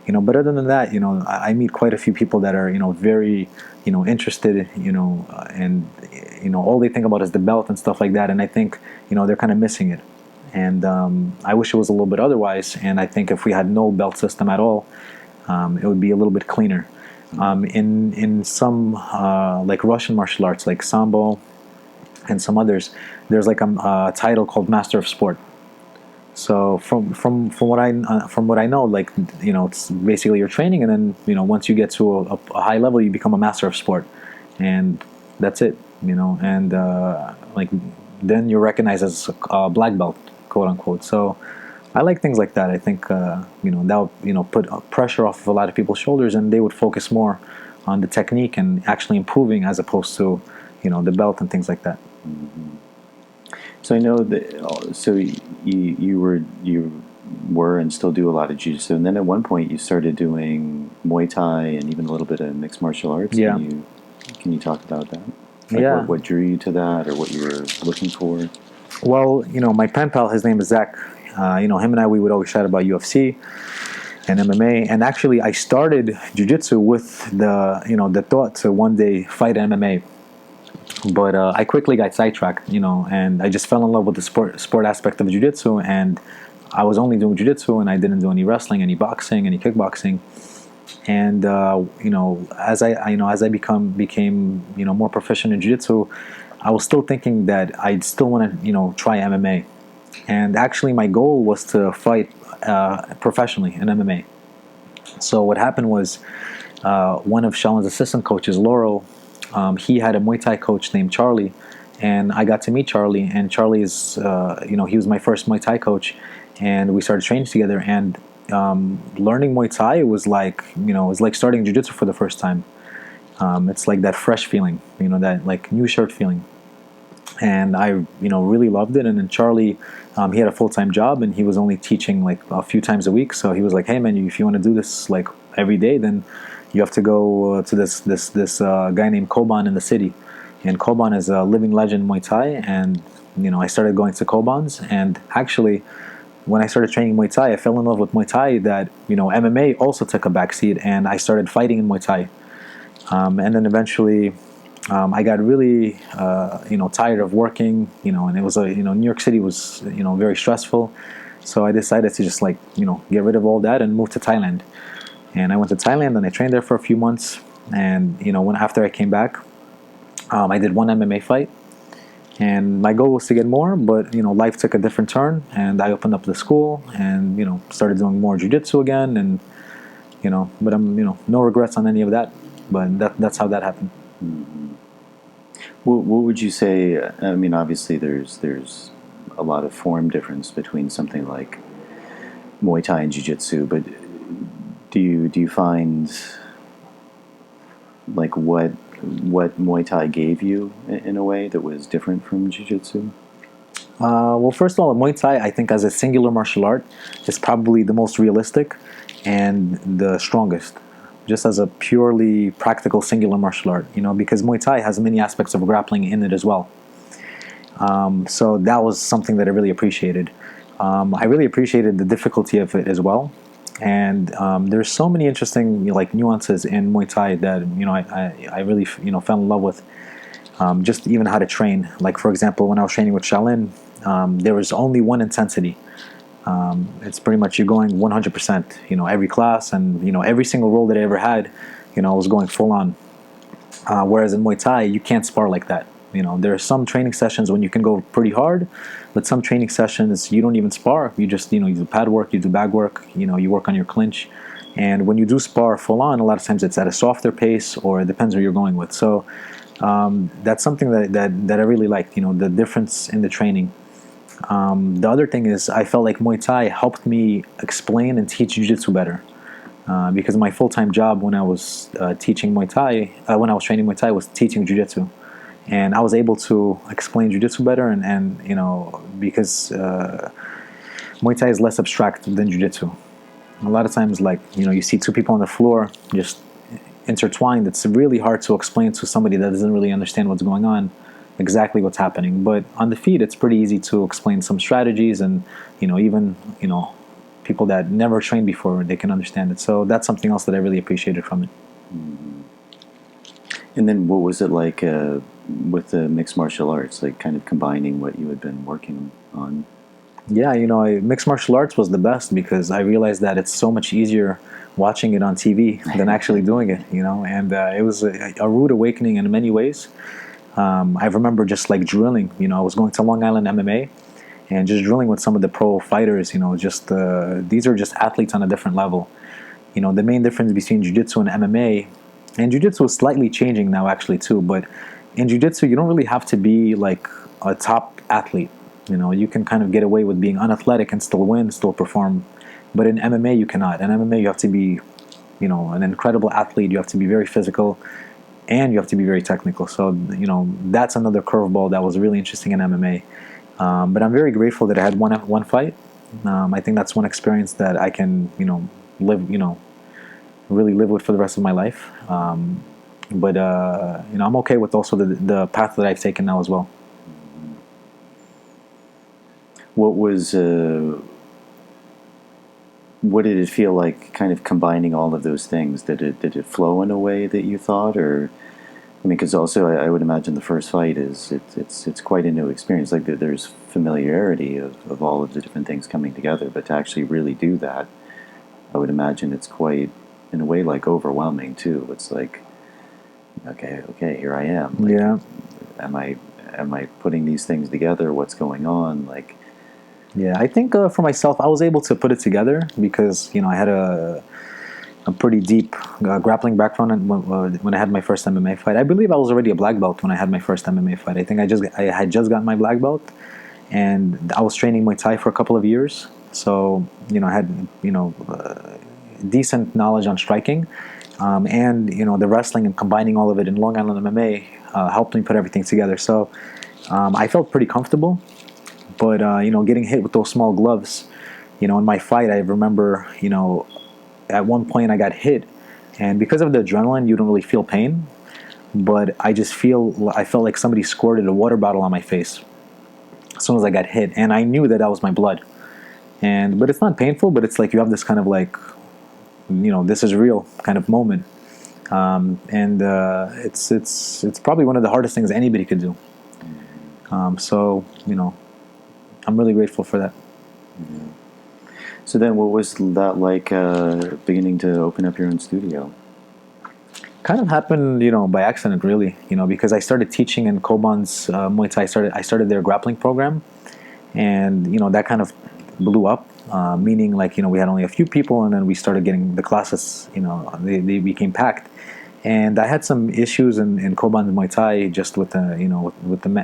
But other than that, I meet quite a few people that are very interested, and all they think about is the belt and stuff like that. And I think they're kind of missing it. And I wish it was a little bit otherwise. And I think if we had no belt system at all, it would be a little bit cleaner. In some like Russian martial arts, like Sambo and some others, there's like a title called Master of Sport. So from what I know, like it's basically you're training, and then once you get to a high level, you become a master of sport, and that's it. And like then you're recognized as a black belt, quote unquote. So I like things like that. I think that would put pressure off of a lot of people's shoulders, and they would focus more on the technique and actually improving as opposed to the belt and things like that. Mm-hmm. So I know that. So you were and still do a lot of jiu-jitsu, and then at one point you started doing Muay Thai and even a little bit of mixed martial arts. Yeah. Can you talk about that? Like what drew you to that, or what you were looking for? Well, my pen pal, his name is Zach. Him and I, we would always chat about UFC and MMA. And actually, I started jiu-jitsu with the thought to one day fight MMA. But I quickly got sidetracked, and I just fell in love with the sport aspect of jiu-jitsu, and I was only doing jiu-jitsu, and I didn't do any wrestling, any boxing, any kickboxing. And as I became more proficient in jiu-jitsu, I was still thinking that I'd still want to try MMA. And actually, my goal was to fight professionally in MMA. So what happened was, one of Shaolin's assistant coaches, Laurel, he had a Muay Thai coach named Charlie, and I got to meet Charlie. And Charlie is, he was my first Muay Thai coach, and we started training together. And learning Muay Thai was like, it was like starting Jiu-Jitsu for the first time. It's like that fresh feeling, that like new shirt feeling. And I, really loved it. And then Charlie, he had a full-time job, and he was only teaching like a few times a week. So he was like, "Hey man, if you want to do this like every day, then you have to go to this guy named Coban in the city." And Coban is a living legend in Muay Thai. And I started going to Coban's. And actually, when I started training Muay Thai, I fell in love with Muay Thai. That MMA also took a backseat, and I started fighting in Muay Thai. And then eventually, I got really, tired of working, and it was New York City was, very stressful. So I decided to just get rid of all that and move to Thailand. And I went to Thailand, and I trained there for a few months. And, after I came back, I did one MMA fight. And my goal was to get more, but, life took a different turn. And I opened up the school and, started doing more jiu-jitsu again. And, but I'm, no regrets on any of that. But that's how that happened. Mm-hmm. What would you say? I mean, obviously, there's a lot of form difference between something like Muay Thai and Jiu-Jitsu, but do you find like what Muay Thai gave you in a way that was different from Jiu-Jitsu? Well, first of all, Muay Thai, I think as a singular martial art, is probably the most realistic and the strongest. Just as a purely practical singular martial art, because Muay Thai has many aspects of grappling in it as well. So that was something that I really appreciated. I really appreciated the difficulty of it as well. And there's so many interesting nuances in Muay Thai that I really fell in love with. Just even how to train. Like for example, when I was training with Shaolin, there was only one intensity. It's pretty much you're going 100%, every class, and, every single role that I ever had, I was going full on. Whereas in Muay Thai, you can't spar like that. There are some training sessions when you can go pretty hard, but some training sessions you don't even spar. You just, you do pad work, you do bag work, you work on your clinch. And when you do spar full on, a lot of times it's at a softer pace, or it depends where you're going with. So that's something that I really liked, the difference in the training. The other thing is I felt like Muay Thai helped me explain and teach Jiu-Jitsu better, because my full-time job when I was teaching Muay Thai, when I was training Muay Thai, was teaching Jiu-Jitsu, and I was able to explain Jiu-Jitsu better, and because Muay Thai is less abstract than Jiu-Jitsu. A lot of times, you see two people on the floor just intertwined. It's really hard to explain to somebody that doesn't really understand what's going on exactly what's happening. But on the feet, it's pretty easy to explain some strategies, and even people that never trained before, they can understand it. So that's something else that I really appreciated from it. Mm-hmm. And then what was it like with the mixed martial arts, like kind of combining what you had been working on? Yeah, mixed martial arts was the best, because I realized that it's so much easier watching it on TV than actually doing it, and it was a rude awakening in many ways. I remember just drilling, I was going to Long Island MMA and just drilling with some of the pro fighters, these are just athletes on a different level. The main difference between Jiu-Jitsu and MMA, and Jiu-Jitsu is slightly changing now actually too, but in Jiu-Jitsu you don't really have to be like a top athlete. You can kind of get away with being unathletic and still win, still perform. But in MMA you cannot. In MMA you have to be, an incredible athlete, you have to be very physical, and you have to be very technical. So, that's another curveball that was really interesting in MMA. But I'm very grateful that I had one fight. I think that's one experience that I can, really live with for the rest of my life. But I'm okay with also the path that I've taken now as well. What did it feel like, kind of combining all of those things? Did it flow in a way that you thought, or because also I would imagine the first fight it's quite a new experience. Like there's familiarity of all of the different things coming together, but to actually really do that, I would imagine it's quite, in a way, overwhelming too. It's like, okay, here I am. Yeah. Am I putting these things together? What's going on? Yeah, I think for myself, I was able to put it together because I had a pretty deep grappling background when I had my first MMA fight. I believe I was already a black belt when I had my first MMA fight. I think I had just gotten my black belt, and I was training Muay Thai for a couple of years. So I had decent knowledge on striking, and the wrestling and combining all of it in Long Island MMA helped me put everything together. So I felt pretty comfortable, but getting hit with those small gloves, in my fight, I remember at one point I got hit, and because of the adrenaline, you don't really feel pain, but I felt like somebody squirted a water bottle on my face as soon as I got hit, and I knew that was my blood. But it's not painful, but it's like you have this kind of like, this is real kind of moment, it's probably one of the hardest things anybody could do. So I'm really grateful for that. Mm-hmm. So then, what was that like beginning to open up your own studio? Kind of happened, by accident, really. Because I started teaching in Coban's Muay Thai. I started their grappling program, and that kind of blew up. Meaning, like we had only a few people, and then we started getting the classes. They became packed, and I had some issues in Coban's Muay Thai just with the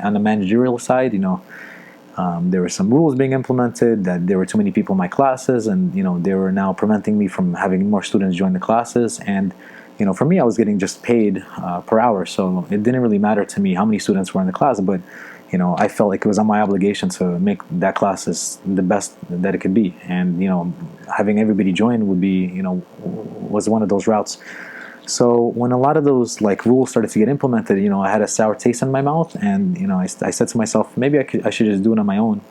on the managerial side. There were some rules being implemented that there were too many people in my classes, and they were now preventing me from having more students join the classes. And for me, I was getting just paid per hour, so it didn't really matter to me how many students were in the class. But I felt like it was on my obligation to make that classes the best that it could be, and having everybody join would be was one of those routes. So when a lot of those like rules started to get implemented, I had a sour taste in my mouth, and I said to myself, maybe I should just do it on my own.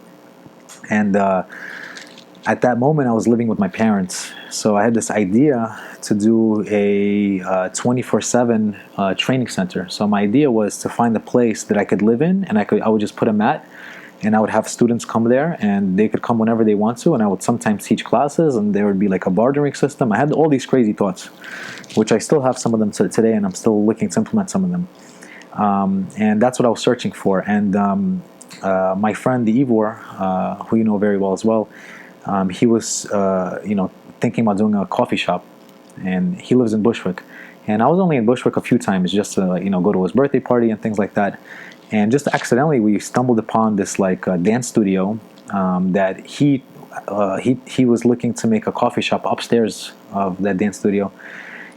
And at that moment, I was living with my parents, so I had this idea to do a 24/7 training center. So my idea was to find a place that I could live in, and I would just put a mat, and I would have students come there, and they could come whenever they want to, and I would sometimes teach classes, and there would be like a bartering system. I had all these crazy thoughts, which I still have some of them today, and I'm still looking to implement some of them. And that's what I was searching for. And my friend, the Ivor, who you know very well as well, he was thinking about doing a coffee shop, and he lives in Bushwick. And I was only in Bushwick a few times just to go to his birthday party and things like that. And just accidentally, we stumbled upon this like dance studio that he was looking to make a coffee shop upstairs of that dance studio,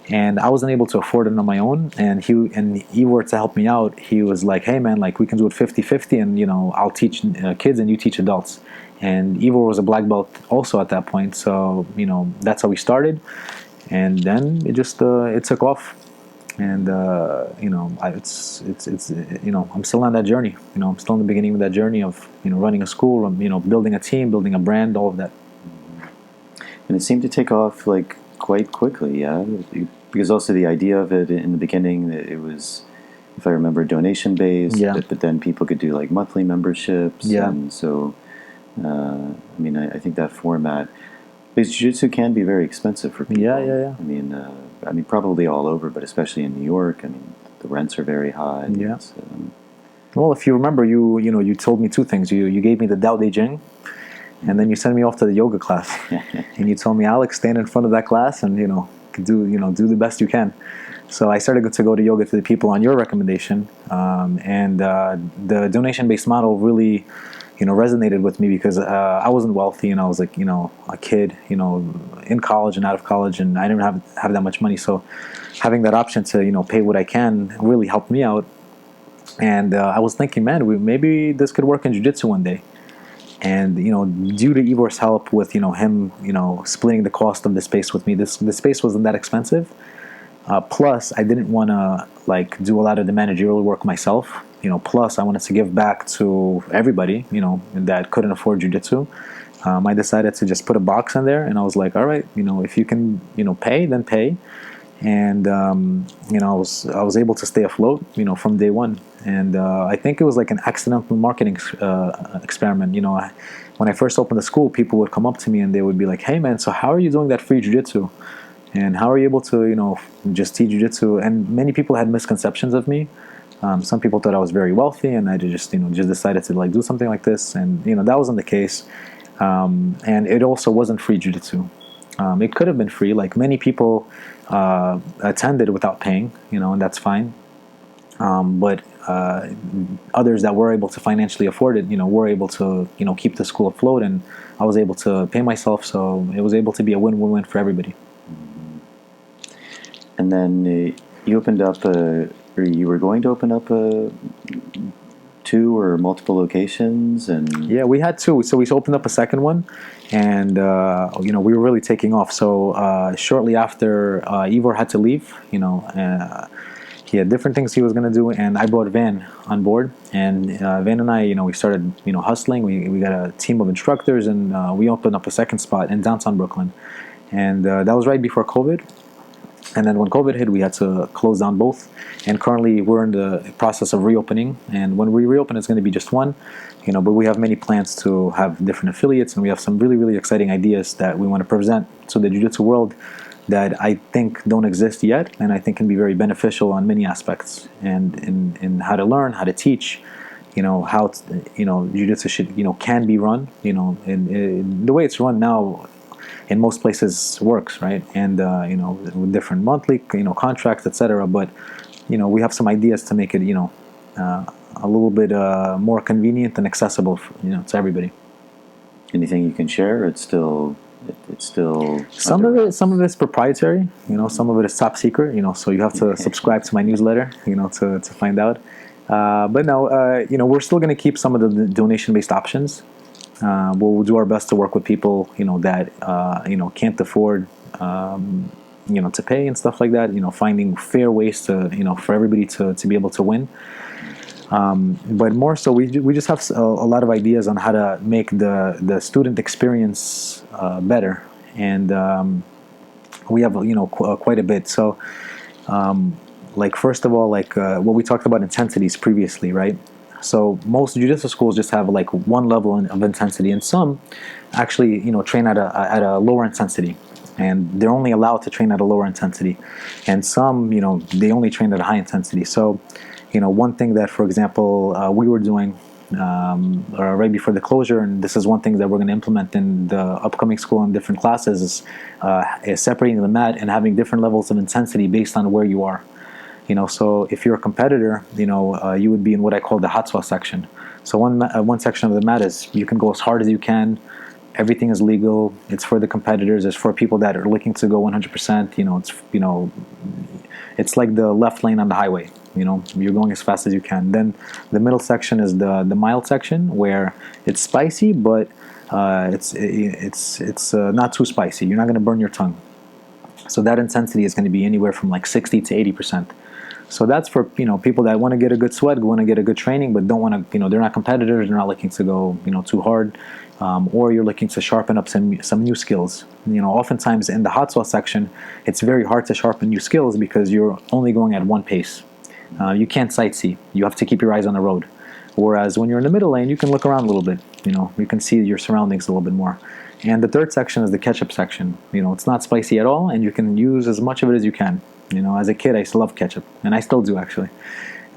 and I wasn't able to afford it on my own. And he were to help me out. He was like, "Hey man, like we can do it 50-50, and I'll teach kids and you teach adults." And Ivor was a black belt also at that point, so that's how we started. And then it just it took off. And it's I'm still on that journey. I'm still in the beginning of that journey of running a school, building a team, building a brand, all of that. And it seemed to take off like quite quickly, yeah. Because also the idea of it in the beginning, it was, if I remember, donation based. Yeah. But then people could do like monthly memberships. Yeah. And so, I think that format. Because jiu-jitsu can be very expensive for people. Yeah. I mean, probably all over, but especially in New York. I mean, the rents are very high. Yeah. Well, if you remember, you told me two things. You gave me the Dao De Jing, and then you sent me off to the yoga class, and you told me, Alex, stand in front of that class and do the best you can. So I started to go to yoga to the people on your recommendation, and the donation-based model really resonated with me because I wasn't wealthy, and I was like a kid in college and out of college, and I didn't have that much money. So having that option to pay what I can really helped me out. And I was thinking, man, maybe this could work in jiu-jitsu one day. And due to Ivor's help with him splitting the cost of the space with me, the space wasn't that expensive. Plus, I didn't want to do a lot of the managerial work myself. Plus I wanted to give back to everybody that couldn't afford jiu-jitsu. I decided to just put a box in there, and I was like, all right, if you can pay, then pay. And I was able to stay afloat from day one. And I think it was like an accidental marketing experiment. When I first opened the school, people would come up to me and they would be like, hey man, so how are you doing that free jiu-jitsu? And how are you able to just teach jiu-jitsu? And many people had misconceptions of me. Some people thought I was very wealthy, and I just decided to do something like this. And that wasn't the case. And it also wasn't free jiu-jitsu. It could have been free. Like many people attended without paying, and that's fine. But others that were able to financially afford it, were able to, keep the school afloat, and I was able to pay myself, so it was able to be a win-win-win for everybody. And then you opened up, or you were going to open up 2 or multiple locations, and Yeah, we had 2. So we opened up a second one, and we were really taking off. So shortly after, Ivor had to leave. He had different things he was going to do, and I brought Van on board. And Van and I, we started, hustling. We got a team of instructors, and we opened up a second spot in downtown Brooklyn. And that was right before COVID. And then when COVID hit, we had to close down both. And currently, we're in the process of reopening. And when we reopen, it's going to be just one. But we have many plans to have different affiliates, and we have some really, really exciting ideas that we want to present to the jiu-jitsu world that I think don't exist yet, and I think can be very beneficial on many aspects, and in how to learn, how to teach, how jiu-jitsu should, can be run, in the way it's run now in most places works, right? And with different monthly, contracts, etc. But we have some ideas to make it, a little bit more convenient and accessible, to everybody. anything you can share? It's still Some of it's proprietary, some of it is top secret, so you have to subscribe to my newsletter, to find out. But no, we're still going to keep some of the donation-based options. We'll do our best to work with people, that can't afford, to pay and stuff like that. Finding fair ways to, for everybody to be able to win. But more so, we just have a lot of ideas on how to make the student experience better, and we have quite a bit. So, first of all, what we talked about intensities previously, right? So most jiu-jitsu schools just have one level of intensity, and some actually train at a lower intensity, and they're only allowed to train at a lower intensity, and some they only train at a high intensity. So one thing that, for example, we were doing right before the closure, and this is one thing that we're going to implement in the upcoming school in different classes, is separating the mat and having different levels of intensity based on where you are. So if you're a competitor, you would be in what I call the Hatswa section. So one section of the mat is you can go as hard as you can. Everything is legal. It's for the competitors. It's for people that are looking to go 100%. It's like the left lane on the highway. You're going as fast as you can. Then the middle section is the mild section, where it's spicy, but it's not too spicy. You're not going to burn your tongue. So that intensity is going to be anywhere from 60 to 80%. So that's for people that want to get a good sweat, want to get a good training, but don't want to they're not competitors, they're not looking to go too hard, or you're looking to sharpen up some new skills. Oftentimes in the Hatswa section, it's very hard to sharpen new skills because you're only going at one pace. You can't sightsee. You have to keep your eyes on the road. Whereas when you're in the middle lane, you can look around a little bit. You can see your surroundings a little bit more. And the third section is the ketchup section. It's not spicy at all, and you can use as much of it as you can. As a kid, I used to love ketchup, and I still do, actually.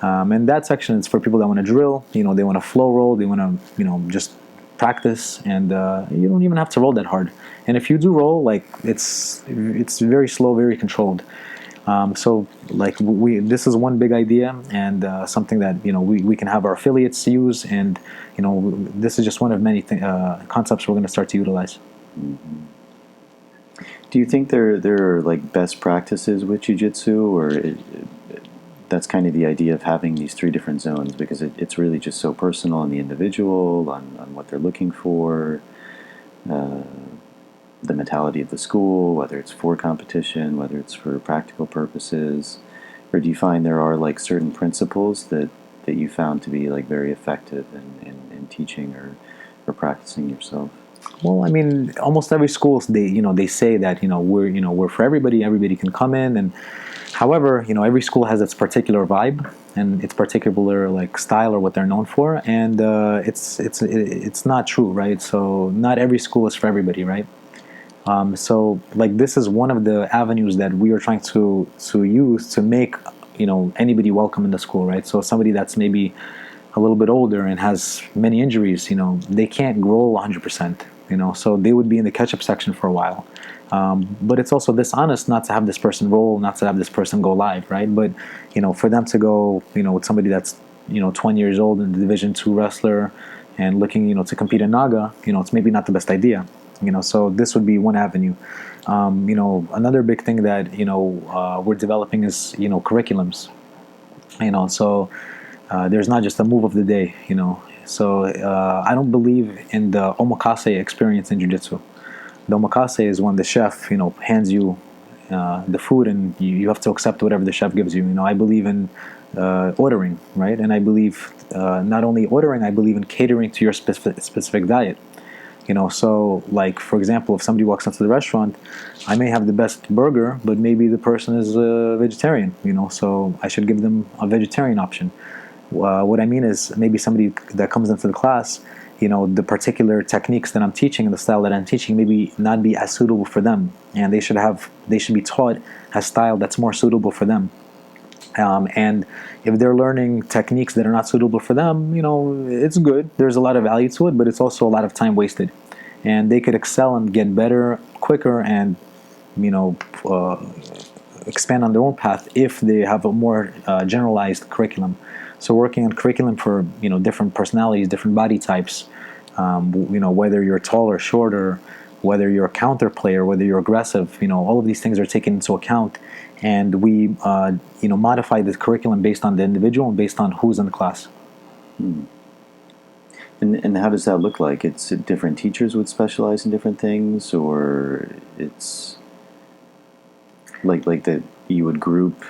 And that section is for people that want to drill. They want to flow roll. They want to, just practice, and you don't even have to roll that hard. And if you do roll, it's very slow, very controlled. So this is one big idea, and something that we can have our affiliates use, and this is just one of many concepts we're going to start to utilize. Mm-hmm. Do you think there are best practices with jiu-jitsu, or that's kind of the idea of having these 3 different zones, because it's really just so personal on the individual, on what they're looking for, the mentality of the school, whether it's for competition, whether it's for practical purposes, or do you find there are certain principles that you found to be very effective in teaching or practicing yourself? Well, I mean, almost every school, they say that we're for everybody. Everybody can come in, and however, every school has its particular vibe and its particular style or what they're known for, and it's not true, right? So not every school is for everybody, right? So this is one of the avenues that we are trying to use to make anybody welcome in the school, right? So somebody that's maybe a little bit older and has many injuries, they can't grow 100%. So they would be in the catch-up section for a while. But it's also dishonest not to have this person roll, not to have this person go live, right? But for them to go, with somebody that's 20 years old and the Division II wrestler and looking, to compete in Naga, it's maybe not the best idea. So this would be one avenue. Another big thing that we're developing is curriculums. So there's not just a move of the day. So I don't believe in the omakase experience in jiu-jitsu. The omakase is when the chef hands you the food and you have to accept whatever the chef gives you. I believe in ordering, right? And I believe not only ordering, I believe in catering to your specific diet. So like, for example, if somebody walks into the restaurant, I may have the best burger, but maybe the person is a vegetarian, so I should give them a vegetarian option. What I mean is maybe somebody that comes into the class, the particular techniques that I'm teaching and the style that I'm teaching maybe not be as suitable for them, and they should be taught a style that's more suitable for them. And if they're learning techniques that are not suitable for them, it's good. There's a lot of value to it, but it's also a lot of time wasted. And they could excel and get better quicker and, expand on their own path if they have a more generalized curriculum. So working on curriculum for, different personalities, different body types, whether you're tall or short, or whether you're a counter player, whether you're aggressive, all of these things are taken into account. And we, modify the curriculum based on the individual and based on who's in the class. And how does that look like? It's different teachers would specialize in different things, or it's like that you would group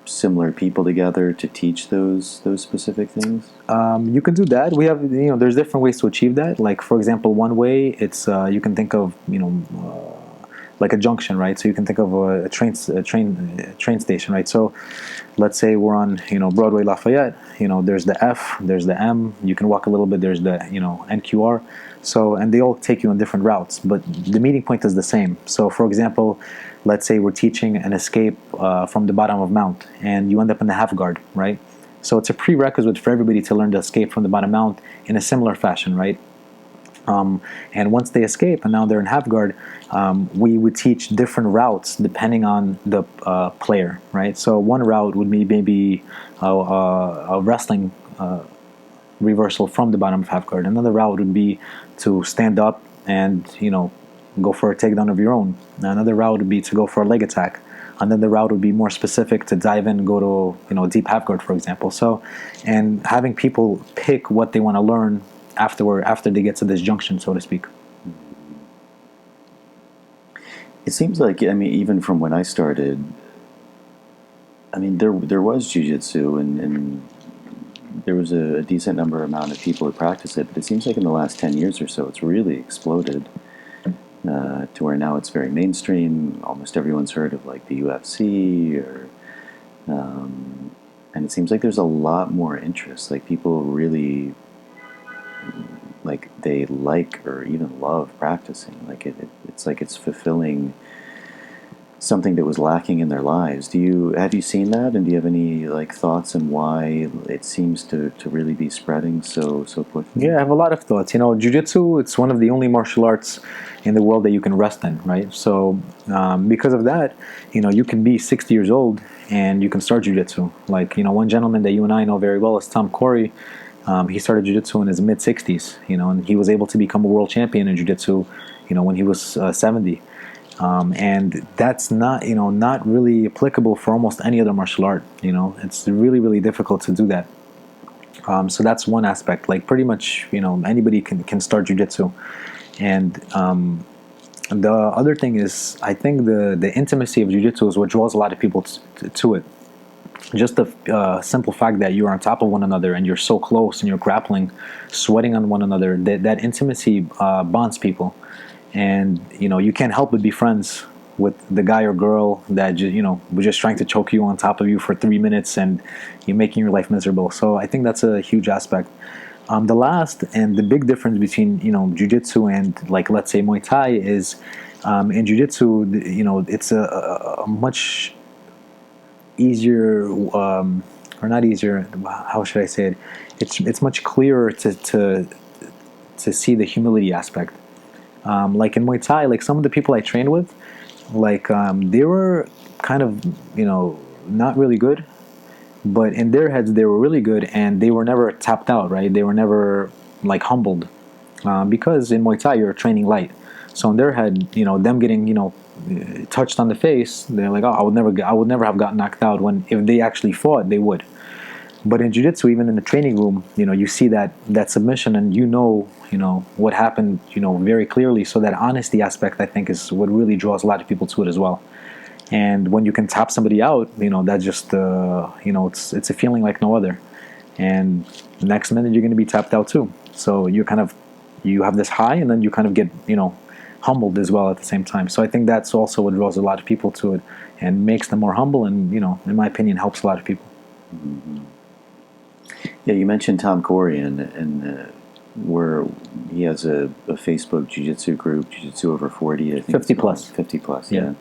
similar people together to teach those specific things? You can do that. We have, there's different ways to achieve that. Like, for example, one way, it's you can think of, like a junction, right? So you can think of a train station, right? So let's say we're on, Broadway Lafayette. There's the F, there's the M. You can walk a little bit. There's the, NQR. So, and they all take you on different routes, but the meeting point is the same. So, for example, let's say we're teaching an escape from the bottom of mount, and you end up in the half guard, right? So it's a prerequisite for everybody to learn to escape from the bottom mount in a similar fashion, right? And once they escape and now they're in half guard, we would teach different routes depending on the player, right? So one route would be maybe a wrestling reversal from the bottom of half guard. Another route would be to stand up and go for a takedown of your own. Another route would be to go for a leg attack. Another route would be more specific to dive in and go to deep half guard, for example. So, and having people pick what they want to learn after they get to this junction, so to speak. It seems like, even from when I started, there was jiu-jitsu and there was a decent amount of people who practice it, but it seems like in the last 10 years or so, it's really exploded to where now it's very mainstream. Almost everyone's heard of like the UFC, and it seems like there's a lot more interest. Like people really they like or even love practicing. Like it's like it's fulfilling something that was lacking in their lives. Have you seen that, and do you have any thoughts on why it seems to really be spreading so quickly? Yeah, I have a lot of thoughts. Jiu-jitsu, it's one of the only martial arts in the world that you can rest in, right? So because of that, you can be 60 years old and you can start jiu-jitsu. One gentleman that you and I know very well is Tom Corey. He started jiu-jitsu in his mid-60s, and he was able to become a world champion in jiu-jitsu, when he was 70. And that's not really applicable for almost any other martial art. It's really, really difficult to do that. So that's one aspect. Pretty much, anybody can start jiu-jitsu. And the other thing is, I think the intimacy of jiu-jitsu is what draws a lot of people to it. Just the simple fact that you're on top of one another and you're so close and you're grappling, sweating on one another, that intimacy bonds people. And you can't help but be friends with the guy or girl that was just trying to choke you on top of you for 3 minutes and you're making your life miserable. So I think that's a huge aspect. The last and the big difference between jiu-jitsu and let's say Muay Thai is in jiu-jitsu it's a much easier or not easier, how should I say it, it's much clearer to see the humility aspect. Like in Muay Thai, like some of the people I trained with, like they were kind of, not really good, but in their heads they were really good, and they were never tapped out, right? They were never like humbled, because in Muay Thai you're training light. So in their head, them getting, touched on the face, they're like, oh, I would never have gotten knocked out. When if they actually fought, they would. But in jiu-jitsu, even in the training room, you see that submission, and what happened, very clearly. So that honesty aspect, I think, is what really draws a lot of people to it as well. And when you can tap somebody out, that just, it's a feeling like no other. And the next minute you're going to be tapped out too. So you have this high, and then you kind of get, humbled as well at the same time. So I think that's also what draws a lot of people to it and makes them more humble, and, in my opinion, helps a lot of people. Mm-hmm. Yeah, you mentioned Tom Corey, and where he has a Facebook jiu-jitsu group, Jiu-Jitsu Over 40, I think. 50 plus. 50 plus, yeah.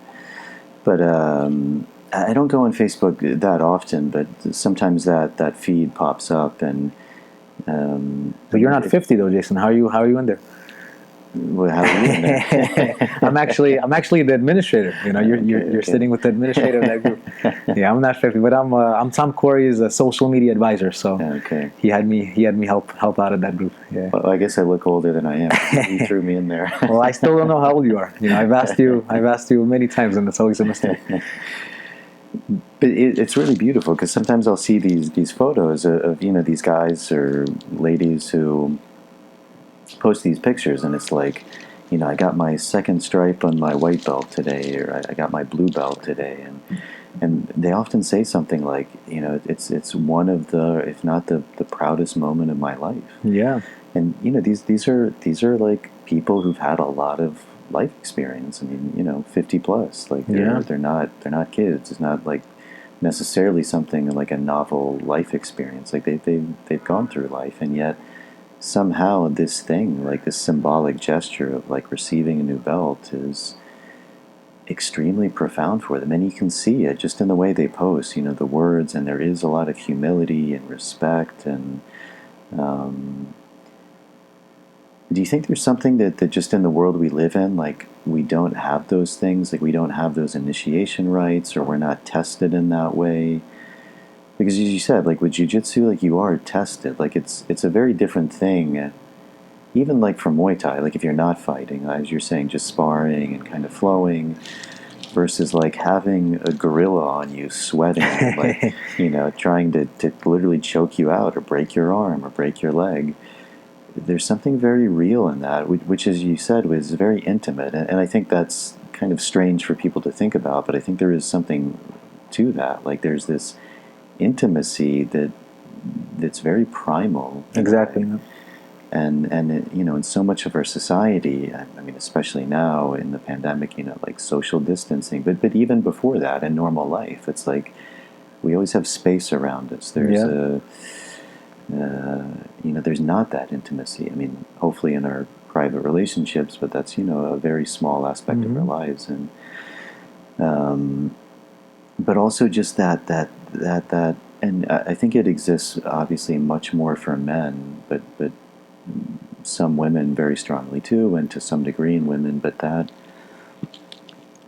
But I don't go on Facebook that often, but sometimes that feed pops up, and but you're not 50 though, Jason. How are you in there? Well, how are you in there? I'm actually the administrator. You're sitting with the administrator of that group. Yeah, I'm not 50, but I'm Tom Corey's social media advisor. So he had me help out in that group. Yeah. Well, I guess I look older than I am. He threw me in there. Well, I still don't know how old you are. I've asked you many times, and it's always a mistake. But it's really beautiful, because sometimes I'll see these photos of these guys or ladies who post these pictures, and it's like, I got my second stripe on my white belt today, or I got my blue belt today, and they often say something like, it's one of the, if not the proudest moment of my life. Yeah. And these are like people who've had a lot of life experience. I mean, 50 plus, like they're not kids. It's not like necessarily something like a novel life experience. Like they've gone through life, and yet somehow this thing, like this symbolic gesture of like receiving a new belt, is extremely profound for them. And you can see it just in the way they post, the words, and there is a lot of humility and respect. And do you think there's something that just in the world we live in, like we don't have those things, like we don't have those initiation rites, or we're not tested in that way? Because as you said, like with jiu-jitsu, like you are tested. Like it's a very different thing, even like from Muay Thai, like if you're not fighting, as you're saying, just sparring and kind of flowing, versus like having a gorilla on you, sweating, like, trying to literally choke you out or break your arm or break your leg. There's something very real in that, which, as you said, was very intimate. And I think that's kind of strange for people to think about, but I think there is something to that. Like there's this intimacy that's very primal. Exactly. And it, in so much of our society, I mean, especially now in the pandemic, like social distancing, but even before that in normal life, it's like we always have space around us. There's there's not that intimacy. I mean, hopefully in our private relationships, but that's, a very small aspect of our lives. And but also just that, and I think it exists obviously much more for men, but some women very strongly too, and to some degree in women. But that,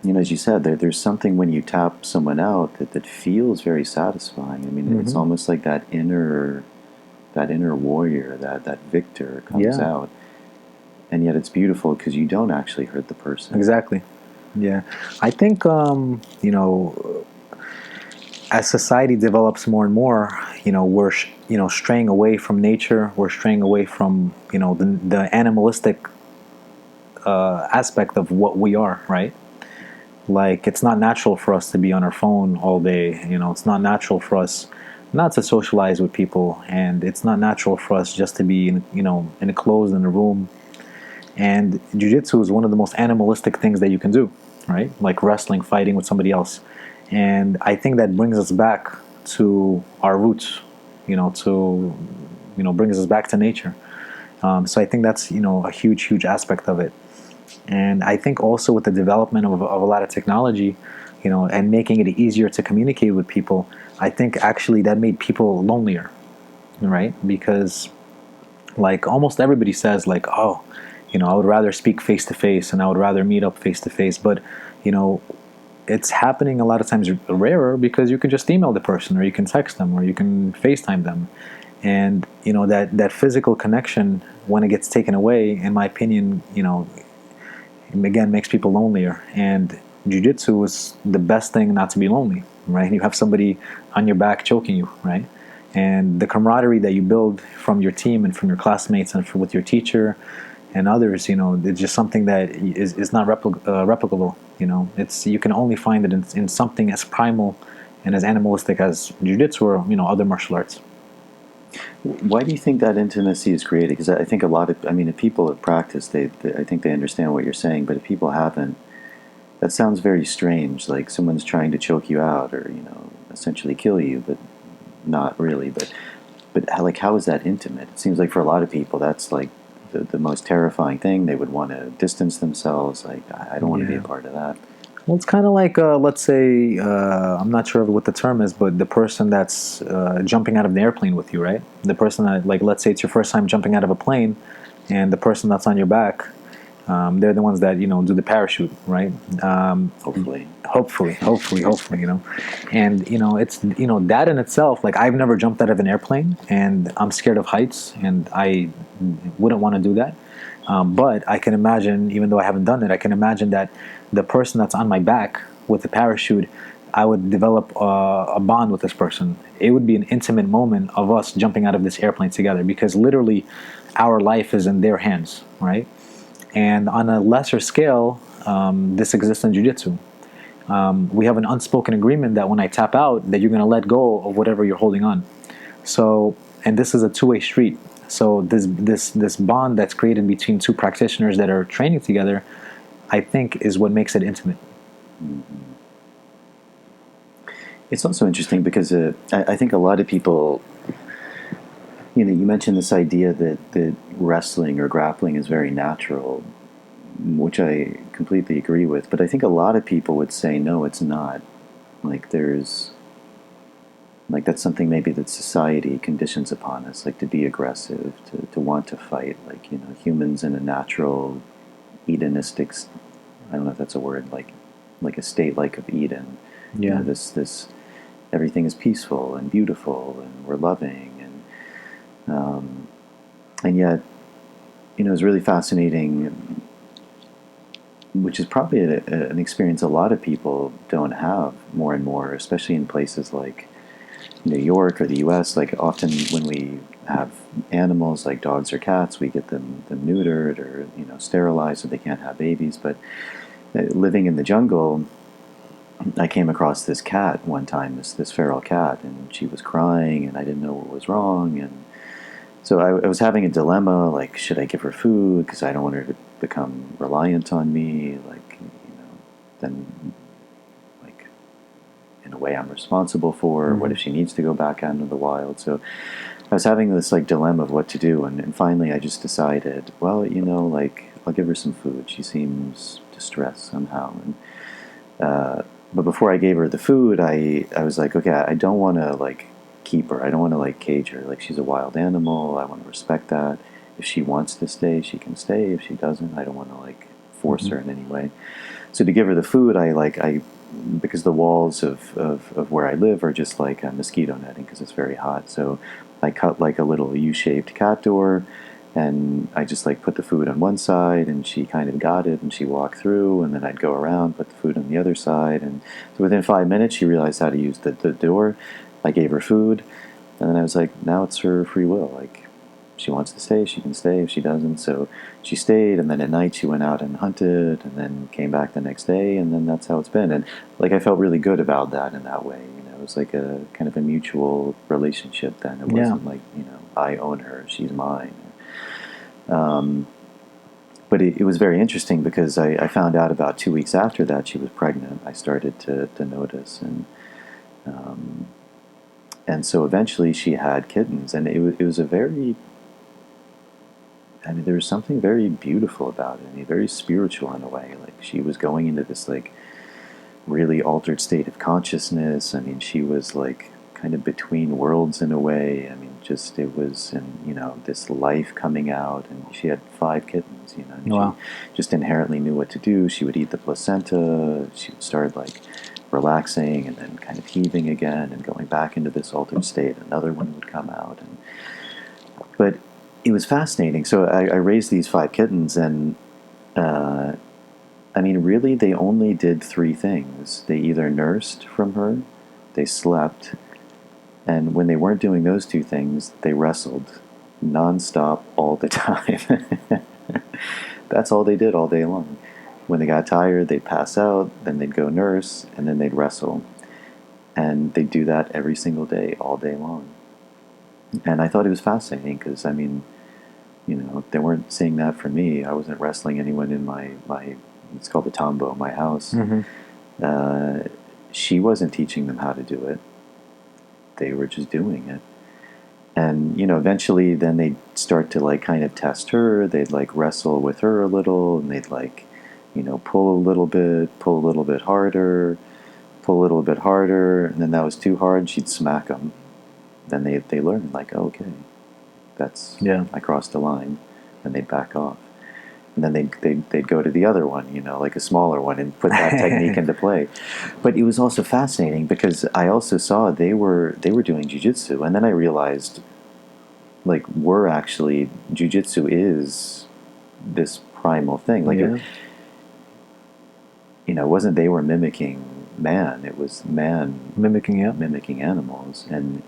as you said, there's something when you tap someone out that feels very satisfying. I mean, it's almost like that inner warrior, that victor comes out, and yet it's beautiful because you don't actually hurt the person. Exactly. Yeah, I think as society develops more and more, we're straying away from nature. We're straying away from the animalistic aspect of what we are, right? Like it's not natural for us to be on our phone all day. It's not natural for us not to socialize with people, and it's not natural for us just to be enclosed in a room. And jiu-jitsu is one of the most animalistic things that you can do, right? Like wrestling, fighting with somebody else. And I think that brings us back to our roots, brings us back to nature. So I think that's, a huge aspect of it. And I think also with the development of a lot of technology, and making it easier to communicate with people, I think actually that made people lonelier, right? Because like almost everybody says like, oh, I would rather speak face to face, and I would rather meet up face to face. But it's happening a lot of times rarer because you can just email the person, or you can text them, or you can FaceTime them, and that physical connection, when it gets taken away, in my opinion, again, makes people lonelier. And jiu-jitsu is the best thing not to be lonely, right? You have somebody on your back choking you, right? And the camaraderie that you build from your team and from your classmates and with your teacher and others, it's just something that is not replicable. You can only find it in something as primal and as animalistic as jiu-jitsu or other martial arts. Why do you think that intimacy is created? Because I think if people have practiced, I think they understand what you're saying. But if people haven't, that sounds very strange. Like someone's trying to choke you out, or essentially kill you, but not really. But how is that intimate? It seems like for a lot of people, that's like the most terrifying thing. They would want to distance themselves. Like, I don't want to be a part of that. Well, it's kind of like, let's say, I'm not sure what the term is, but the person that's jumping out of the airplane with you, right? The person that, like, let's say it's your first time jumping out of a plane, and the person that's on your back, they're the ones that, do the parachute, right? Hopefully, And, it's, that in itself, like, I've never jumped out of an airplane, and I'm scared of heights, and I wouldn't want to do that. But I can imagine, even though I haven't done it, I can imagine that the person that's on my back with the parachute, I would develop a bond with this person. It would be an intimate moment of us jumping out of this airplane together, because literally our life is in their hands, right? And on a lesser scale, this exists in jiu-jitsu. We have an unspoken agreement that when I tap out, that you're going to let go of whatever you're holding on. So, and this is a two-way street. So this bond that's created between two practitioners that are training together, I think, is what makes it intimate. Mm-hmm. It's also interesting because I think a lot of people, you mentioned this idea that wrestling or grappling is very natural, which I completely agree with. But I think a lot of people would say, no, it's not. That's something maybe that society conditions upon us, like to be aggressive, to want to fight. Like, humans in a natural hedonistic, I don't know if that's a word, like a state like of Eden. Yeah. This everything is peaceful and beautiful, and we're loving, and yet, it's really fascinating, which is probably an experience a lot of people don't have more and more, especially in places like New York or the U.S. Like, often when we have animals like dogs or cats, we get them neutered or sterilized so they can't have babies. But living in the jungle, I came across this cat one time, this feral cat, and she was crying, and I didn't know what was wrong, and so I was having a dilemma, like, should I give her food because I don't want her to become reliant on me, like, then, like, in a way I'm responsible for her. Mm-hmm. What if she needs to go back out into the wild? So I was having this, like, dilemma of what to do, and finally I just decided, well, like, I'll give her some food. She seems distressed somehow, and but before I gave her the food, I was like, okay, I don't want to, like, keep her. I don't want to, like, cage her. Like, she's a wild animal. I want to respect that. If she wants to stay, she can stay. If she doesn't, I don't want to, like, force Mm-hmm. her in any way. So to give her the food, because the walls of where I live are just like a mosquito netting because it's very hot. So I cut like a little U-shaped cat door, and I just like put the food on one side, and she kind of got it, and she walked through, and then I'd go around, put the food on the other side, and so within 5 minutes she realized how to use the door. I gave her food, and then I was like, now it's her free will. Like, if she wants to stay, she can stay. If she doesn't, so she stayed, and then at night she went out and hunted, and then came back the next day, and then that's how it's been. And like, I felt really good about that in that way. It was like a kind of a mutual relationship then. It wasn't like, I own her, she's mine. But it was very interesting because I found out about 2 weeks after that she was pregnant. I started to notice, and so eventually she had kittens, and it was a very, there was something very beautiful about it, very spiritual in a way. Like, she was going into this, like, really altered state of consciousness. She was, like, kind of between worlds in a way. just, it was, and this life coming out, and she had 5 kittens, and Wow. she just inherently knew what to do. She would eat the placenta. She would start like relaxing and then kind of heaving again and going back into this altered state. Another one would come out, but it was fascinating. So I raised these 5 kittens, and I mean, really, they only did 3 things. They either nursed from her, they slept, and when they weren't doing those 2 things, they wrestled nonstop all the time. That's all they did all day long. When they got tired, they'd pass out, then they'd go nurse, and then they'd wrestle. And they'd do that every single day, all day long. And I thought it was fascinating because, I mean, they weren't seeing that for me. I wasn't wrestling anyone in my it's called the Tombo, my house. She wasn't teaching them how to do it. They were just doing it. And, eventually then they'd start to like kind of test her. They'd like wrestle with her a little, and they'd like, pull a little bit harder, pull a little bit harder, and then that was too hard, she'd smack them. Then they learned, like, oh, okay, that's, I crossed the line, and they'd back off. And then they'd go to the other one, like a smaller one, and put that technique into play. But it was also fascinating because I also saw they were doing jiu-jitsu, and then I realized, like, jiu-jitsu is this primal thing. Like, it wasn't they were mimicking man; it was man mimicking animals, and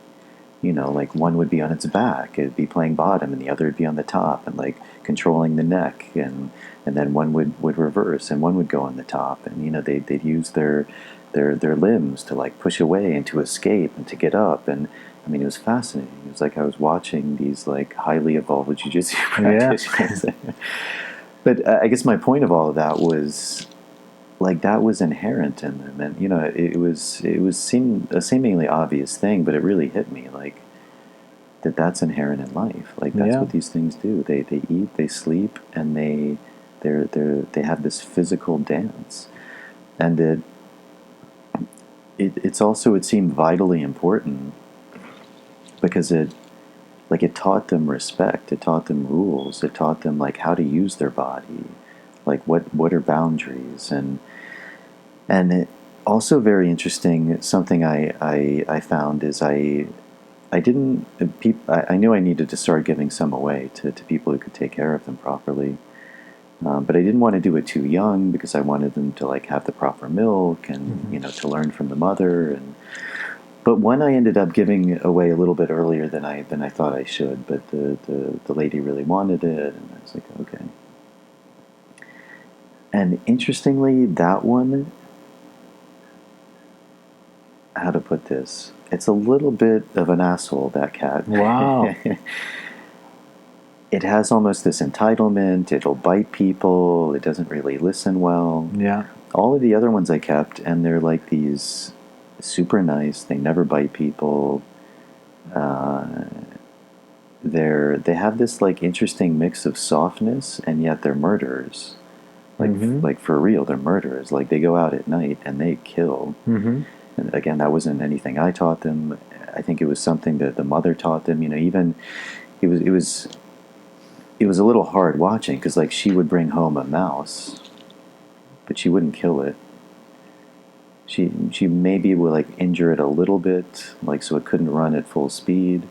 like one would be on its back, it'd be playing bottom, and the other would be on the top, and like controlling the neck, and then one would reverse, and one would go on the top, and they'd use their limbs to like push away and to escape and to get up, and I mean, it was fascinating. It was like I was watching these like highly evolved jiu-jitsu practitioners. But I guess my point of all of that was, like, that was inherent in them, and it was a seemingly obvious thing, but it really hit me, like, that's inherent in life. Like, that's what these things do. They eat, they sleep, and they have this physical dance, and it's also, it seemed vitally important because it taught them respect, it taught them rules, it taught them like how to use their body, like what are boundaries, and it also very interesting. Something I found is I knew I needed to start giving some away to people who could take care of them properly, but I didn't want to do it too young because I wanted them to like have the proper milk and to learn from the mother. But one I ended up giving away a little bit earlier than I thought I should, but the lady really wanted it, and I was like, okay. And interestingly, that one, how to put this, it's a little bit of an asshole, that cat. Wow. It has almost this entitlement, it'll bite people, it doesn't really listen well. Yeah. All of the other ones I kept, and they're like these super nice, they never bite people. They have this like interesting mix of softness, and yet they're murderers. Like for real, they're murderers. Like, they go out at night and they kill. And again, that wasn't anything I taught them. I think it was something that the mother taught them. Even it was a little hard watching because like she would bring home a mouse, but she wouldn't kill it. She maybe would like injure it a little bit, like so it couldn't run at full speed,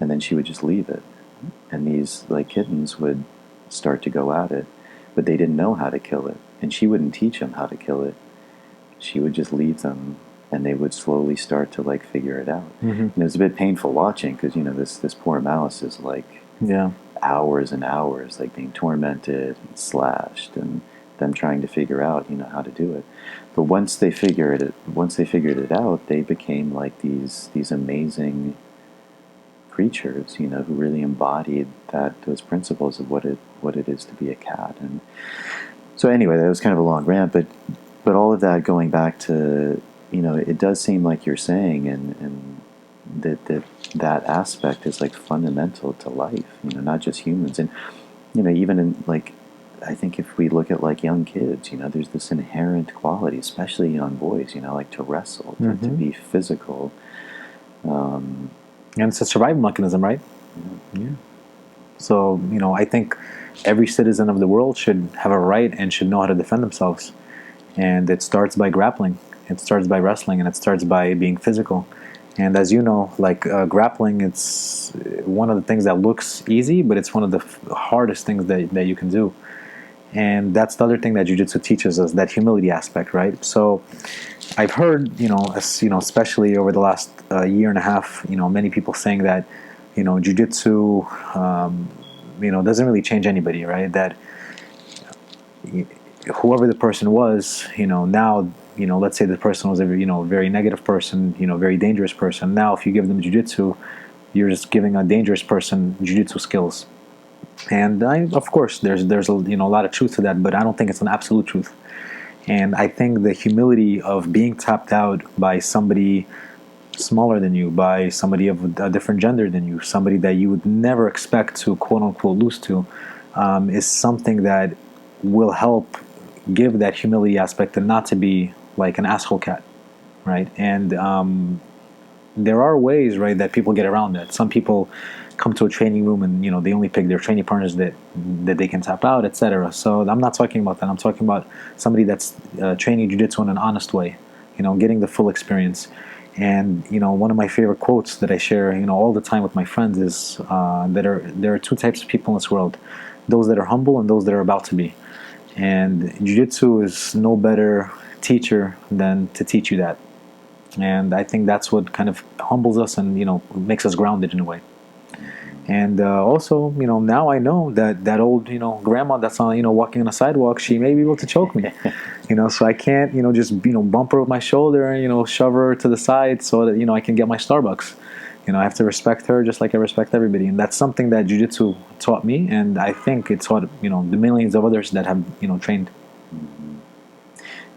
and then she would just leave it. And these like kittens would start to go at it, but they didn't know how to kill it, and she wouldn't teach them how to kill it. She would just leave them, and they would slowly start to like figure it out. And it was a bit painful watching because this poor mouse is like hours and hours like being tormented and slashed, and them trying to figure out how to do it. But once they figured it out, they became like these amazing creatures, who really embodied those principles of what it is to be a cat. And so anyway, that was kind of a long rant, but all of that going back to it does seem like you're saying, and that aspect is like fundamental to life, not just humans, and even in like, I think if we look at like young kids, there's this inherent quality, especially young boys, like to wrestle, to be physical. And it's a survival mechanism, right? Yeah. So, I think every citizen of the world should have a right and should know how to defend themselves. And it starts by grappling. It starts by wrestling, and it starts by being physical. And as you know, like grappling, it's one of the things that looks easy, but it's one of the hardest things that you can do. And that's the other thing that jiu-jitsu teaches us, that humility aspect, right? So I've heard, especially over the last year and a half, many people saying that, jiu-jitsu, doesn't really change anybody, right? That whoever the person was, now, let's say the person was a, very negative person, very dangerous person. Now, if you give them jiu-jitsu, you're just giving a dangerous person jiu-jitsu skills. And of course, there's a lot of truth to that, but I don't think it's an absolute truth. And I think the humility of being tapped out by somebody smaller than you, by somebody of a different gender than you, somebody that you would never expect to quote unquote lose to, is something that will help give that humility aspect and not to be like an asshole cat, right? And there are ways, right, that people get around that. Some people come to a training room and they only pick their training partners that they can tap out, etc. So I'm not talking about that. I'm talking about somebody that's training jiu-jitsu in an honest way, getting the full experience. And one of my favorite quotes that I share all the time with my friends is there are two types of people in this world: those that are humble and those that are about to be. And jiu-jitsu is no better teacher than to teach you that. And I think that's what kind of humbles us and makes us grounded in a way. And also, now I know that old, grandma that's on, walking on a sidewalk, she may be able to choke me, so I can't, just, bump her with my shoulder and, shove her to the side so that, I can get my Starbucks. I have to respect her just like I respect everybody. And that's something that jiu-jitsu taught me. And I think it taught, the millions of others that have, trained.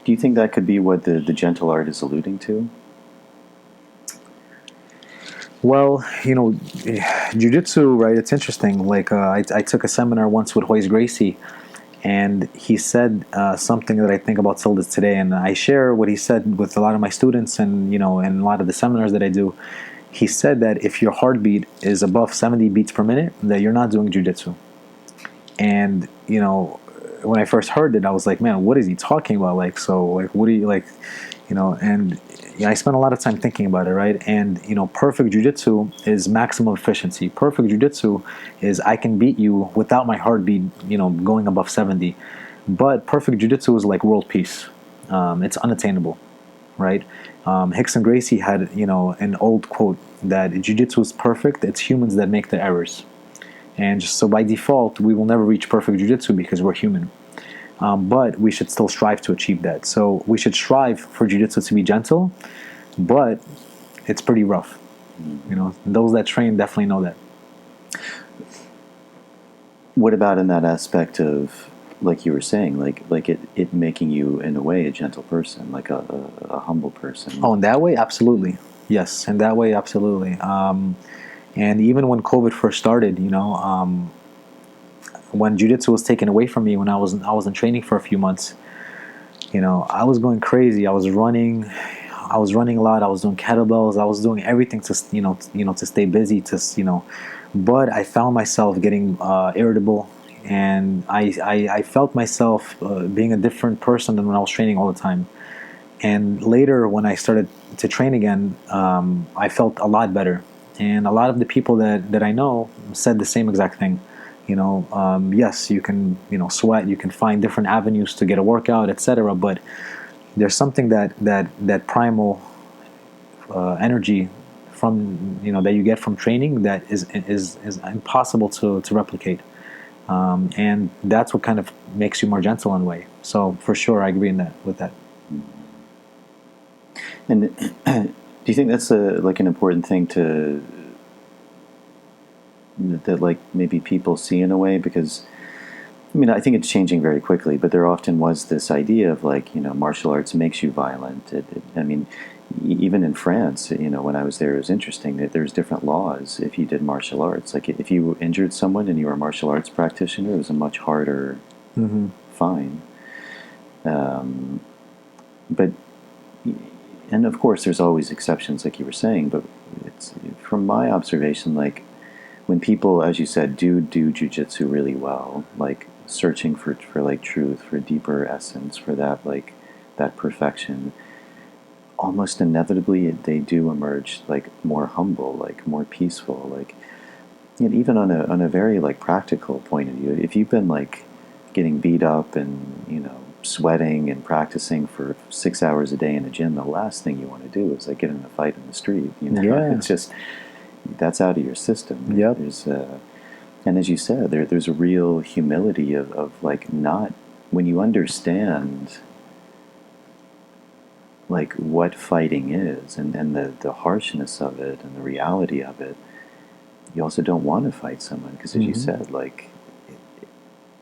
Do you think that could be what the gentle art is alluding to? Well, jiu-jitsu, right, it's interesting. Like, I took a seminar once with Royce Gracie, and he said something that I think about till this today, and I share what he said with a lot of my students and, and a lot of the seminars that I do. He said that if your heartbeat is above 70 beats per minute, that you're not doing jiu-jitsu. And, when I first heard it, I was like, man, what is he talking about? Like, so, like, what do you, like, and I spent a lot of time thinking about it, right? And, perfect jiu-jitsu is maximum efficiency. Perfect jiu-jitsu is I can beat you without my heartbeat, going above 70. But perfect jiu-jitsu is like world peace. It's unattainable, right? Rickson Gracie had, an old quote that jiu-jitsu is perfect. It's humans that make the errors. And just so by default, we will never reach perfect jiu-jitsu because we're human. But we should still strive to achieve that. So we should strive for jiu-jitsu to be gentle, but it's pretty rough. Those that train definitely know that. What about in that aspect of, like you were saying, like it making you in a way a gentle person, like a humble person? Oh, in that way, absolutely. Yes, in that way, absolutely. And even when COVID first started, when jiu-jitsu was taken away from me when I was in training for a few months, I was going crazy. I was running a lot. I was doing kettlebells. I was doing everything to to stay busy. But I found myself getting irritable, and I felt myself being a different person than when I was training all the time. And later, when I started to train again, I felt a lot better. And a lot of the people that I know said the same exact thing. Yes, you can, sweat, you can find different avenues to get a workout, etc. But there's something that primal energy from, that you get from training that is impossible to replicate. And that's what kind of makes you more gentle in a way. So for sure, I agree with that. And do you think that's an important thing that like maybe people see in a way? Because I think it's changing very quickly, but there often was this idea of like, martial arts makes you violent. Even in France, when I was there, it was interesting that there's different laws if you did martial arts. Like if you injured someone and you were a martial arts practitioner, it was a much harder fine. But and of course there's always exceptions, like you were saying, but it's from my observation, like when people, as you said, do jiu-jitsu really well, like searching for like truth, for deeper essence, for that like that perfection, almost inevitably they do emerge like more humble, like more peaceful, like, you know, even on a very like practical point of view, if you've been like getting beat up and, you know, sweating and practicing for 6 hours a day in a gym, the last thing you want to do is like get in a fight in the street, you know. Yeah. It's just, that's out of your system. Yep. There's and as you said, there's a real humility of like, not, when you understand like what fighting is, and the harshness of it and the reality of it, you also don't want to fight someone, because as you said, like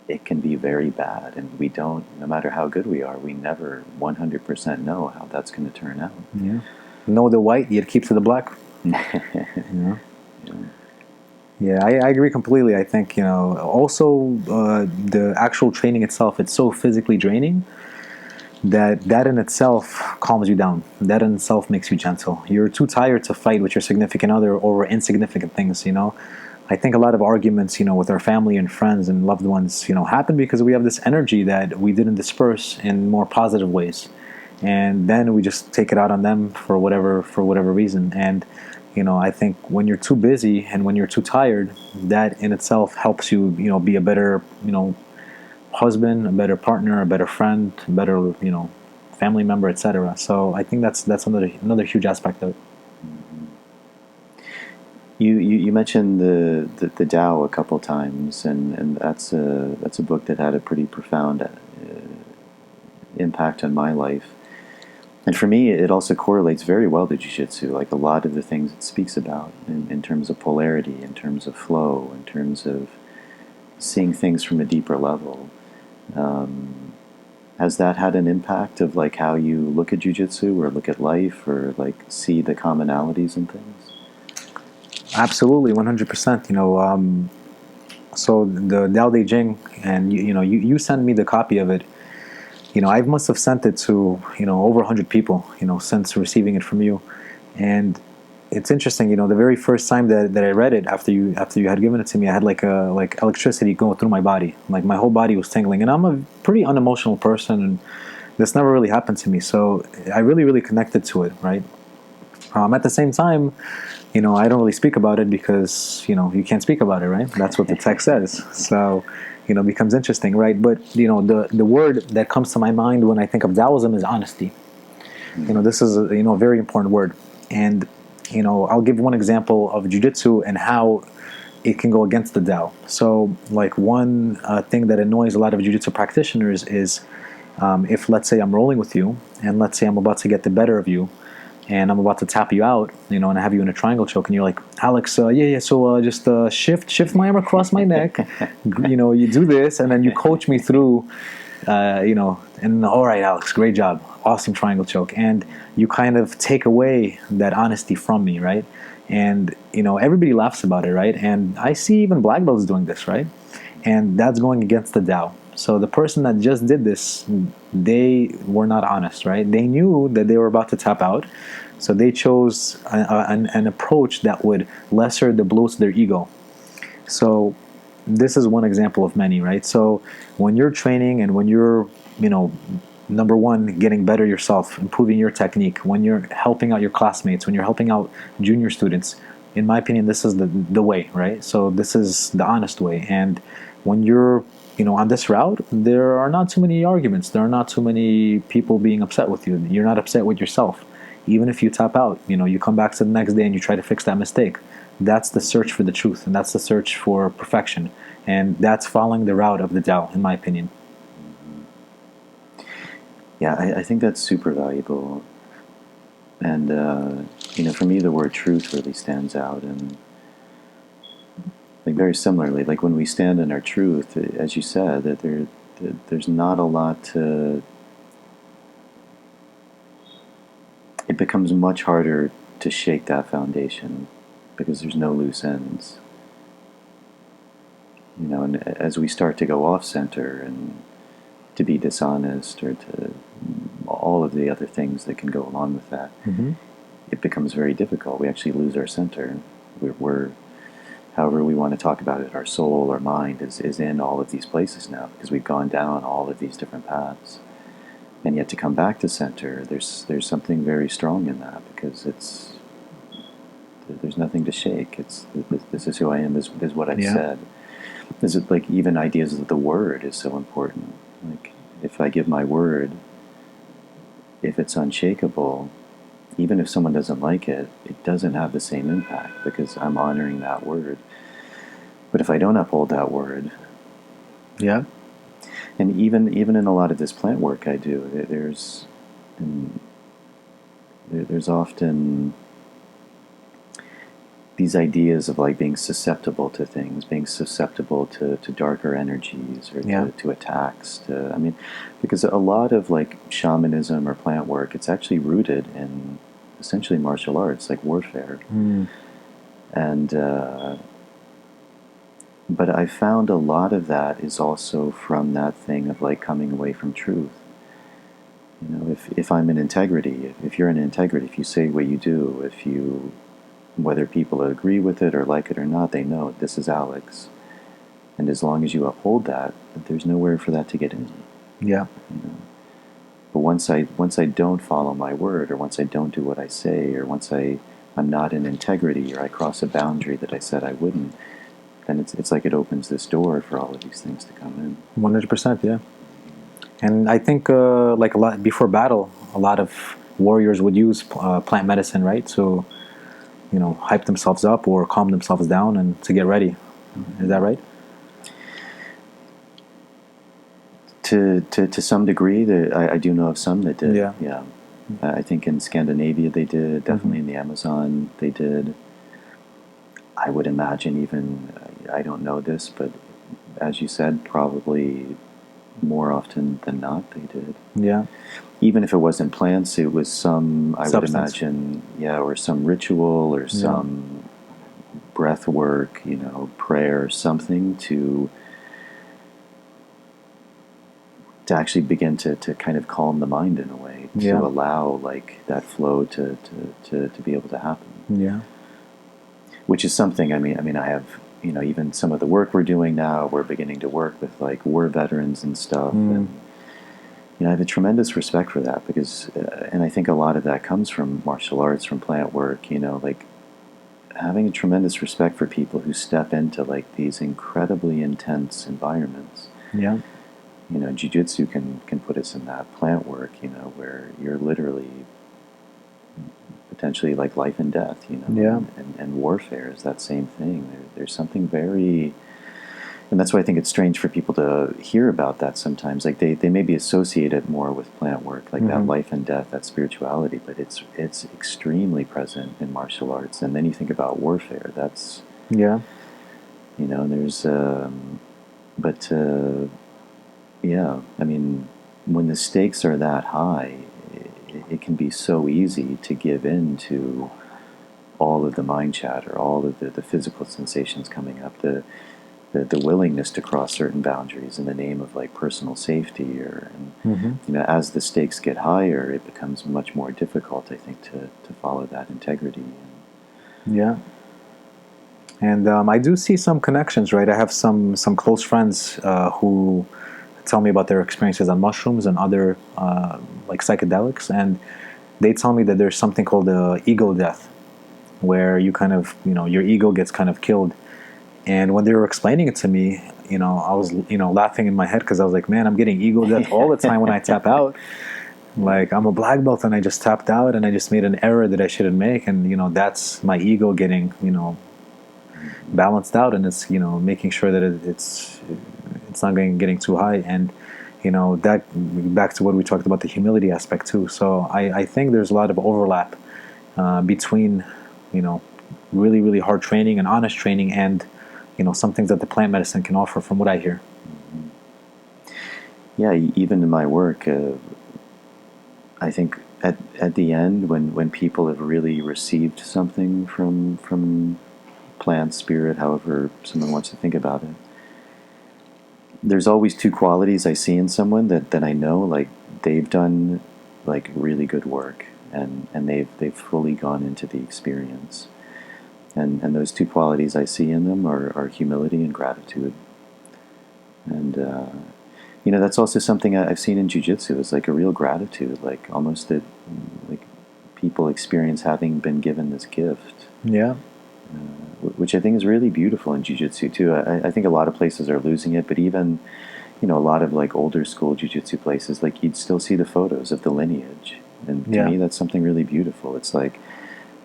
it can be very bad, and we don't, no matter how good we are, we never 100% know how that's going to turn out. Yeah. Know the white, yet keep to the black. Yeah. Yeah, I agree completely. I think, you know, also the actual training itself, it's so physically draining that in itself calms you down. That in itself makes you gentle. You're too tired to fight with your significant other over insignificant things, you know. I think a lot of arguments, you know, with our family and friends and loved ones, you know, happen because we have this energy that we didn't disperse in more positive ways. And then we just take it out on them for whatever reason. And, you know, I think when you're too busy and when you're too tired, that in itself helps you, you know, be a better, you know, husband, a better partner, a better friend, a better, you know, family member, etc. So I think that's another huge aspect of it. You mentioned the Tao a couple times, and that's a book that had a pretty profound impact on my life. And for me, it also correlates very well to Jiu-Jitsu, like a lot of the things it speaks about in terms of polarity, in terms of flow, in terms of seeing things from a deeper level. Has that had an impact of like how you look at Jiu-Jitsu or look at life, or like see the commonalities and things? Absolutely, 100%. You know, so the Dao De Jing, and you sent me the copy of it. You know, I must have sent it to, you know, over 100 people, you know, since receiving it from you. And it's interesting, you know, the very first time that I read it, after you had given it to me, I had like electricity going through my body. Like my whole body was tingling. And I'm a pretty unemotional person, and this never really happened to me. So I really connected to it, right? At the same time, you know, I don't really speak about it because, you know, you can't speak about it, right? That's what the text says. So, you know, it becomes interesting, right? But, you know, the word that comes to my mind when I think of Taoism is honesty. You know, this is a, you know, a very important word. And, you know, I'll give one example of Jiu-Jitsu and how it can go against the Tao. So, like, one thing that annoys a lot of Jiu-Jitsu practitioners is if, let's say, I'm rolling with you, and let's say I'm about to get the better of you, and I'm about to tap you out, you know, and I have you in a triangle choke, and you're like, Alex, so just shift my arm across my neck, you know, you do this, and then you coach me through, you know, and all right, Alex, great job, awesome triangle choke, and you kind of take away that honesty from me, right? And, you know, everybody laughs about it, right? And I see even black belts doing this, right? And that's going against the Tao. So the person that just did this, they were not honest, right? They knew that they were about to tap out, so they chose an approach that would lesser the blows to their ego. So this is one example of many, right? So when you're training and when you're, you know, number one, getting better yourself, improving your technique, when you're helping out your classmates, when you're helping out junior students, in my opinion, this is the way, right? So this is the honest way. And when you're, you know, on this route, there are not too many arguments. There are not too many people being upset with you. You're not upset with yourself. Even if you tap out, you know, you come back to the next day and you try to fix that mistake. That's the search for the truth, and that's the search for perfection. And that's following the route of the Tao, in my opinion. Yeah, I think that's super valuable. And, you know, for me, the word truth really stands out. And like very similarly, like when we stand in our truth, as you said, that there's not a lot to, it becomes much harder to shake that foundation because there's no loose ends. You know, and as we start to go off center and to be dishonest or to all of the other things that can go along with that, it becomes very difficult. We actually lose our center. We're however we want to talk about it, our soul, our mind is in all of these places now because we've gone down all of these different paths. And yet to come back to center, there's something very strong in that because there's nothing to shake. It's this is who I am, is what I've said. Is it like even ideas of the word is so important. Like if I give my word, if it's unshakable, even if someone doesn't like it, it doesn't have the same impact because I'm honoring that word. But if I don't uphold that word, and even in a lot of this plant work I do, there's often these ideas of like being susceptible to things, being susceptible to darker energies or to attacks. Because a lot of like shamanism or plant work, it's actually rooted in essentially martial arts, like warfare. And but I found a lot of that is also from that thing of like coming away from truth. You know, if I'm in integrity, if you're in integrity, if you say what you do, whether people agree with it or like it or not, they know this is Alex. And as long as you uphold that, there's nowhere for that to get in. Yeah. You know? But once I don't follow my word, or once I don't do what I say, or once I'm not in integrity, or I cross a boundary that I said I wouldn't, then it's like it opens this door for all of these things to come in. 100%, yeah. And I think like a lot before battle, a lot of warriors would use plant medicine, right? So, you know, hype themselves up or calm themselves down and to get ready. Is that right? To some degree, I do know of some that did. Yeah. I think in Scandinavia they did. Definitely in the Amazon they did. I would imagine even, I don't know this, but as you said, probably more often than not they did. Yeah. Even if it wasn't plants, it was some, I would imagine, or some ritual or some breath work, you know, prayer, something to actually begin to kind of calm the mind in a way, to allow like that flow to be able to happen. Yeah. Which is something, I mean, I have, you know, even some of the work we're doing now, we're beginning to work with like war veterans and stuff. And, you know, I have a tremendous respect for that because, and I think a lot of that comes from martial arts, from plant work, you know, like having a tremendous respect for people who step into like these incredibly intense environments. Yeah. You know, jiu-jitsu can put us in that, plant work, you know, where you're literally potentially like life and death, you know. Yeah. And warfare is that same thing. There's something very, and that's why I think it's strange for people to hear about that sometimes. Like they maybe associate it more with plant work, like that life and death, that spirituality, but it's extremely present in martial arts. And then you think about warfare, that's, you know, there's, I mean, when the stakes are that high, it can be so easy to give in to all of the mind chatter, all of the physical sensations coming up, the willingness to cross certain boundaries in the name of like personal safety, you know, as the stakes get higher, it becomes much more difficult, I think, to follow that integrity. Yeah. And I do see some connections, right? I have some close friends who tell me about their experiences on mushrooms and other like psychedelics, and they tell me that there's something called ego death, where you kind of, you know, your ego gets kind of killed. And when they were explaining it to me, you know, I was, you know, laughing in my head because I was like, man, I'm getting ego death all the time when I tap out. Like, I'm a black belt and I just tapped out and I just made an error that I shouldn't make, and you know, that's my ego getting, you know, balanced out, and it's, you know, making sure that it's not getting too high. And you know, that back to what we talked about, the humility aspect too. So I think there's a lot of overlap between, you know, really, really hard training and honest training and, you know, some things that the plant medicine can offer, from what I hear. Yeah, even in my work, I think at the end, when people have really received something from plant, spirit, however someone wants to think about it, there's always two qualities I see in someone that I know, like, they've done like really good work, and they've fully gone into the experience. And those two qualities I see in them are humility and gratitude. And that's also something I've seen in jiu-jitsu, is like a real gratitude, like almost that like people experience having been given this gift. Yeah. Which I think is really beautiful in jiu-jitsu too. I think a lot of places are losing it, but even a lot of like older school jiu-jitsu places, like you'd still see the photos of the lineage, and to me that's something really beautiful. It's like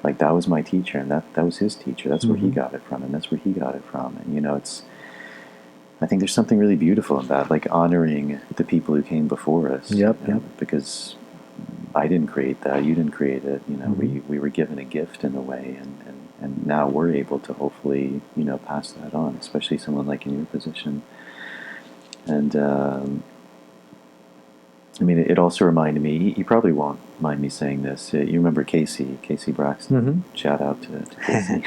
that was my teacher, and that was his teacher. That's where he got it from, and that's where he got it from. And I think there's something really beautiful in that, like honoring the people who came before us. Yep. Because I didn't create that, you didn't create it. We were given a gift in a way, and now we're able to hopefully pass that on, especially someone like in your position. And it also reminded me, you probably won't mind me saying this, you remember Casey Braxton? Shout out to Casey.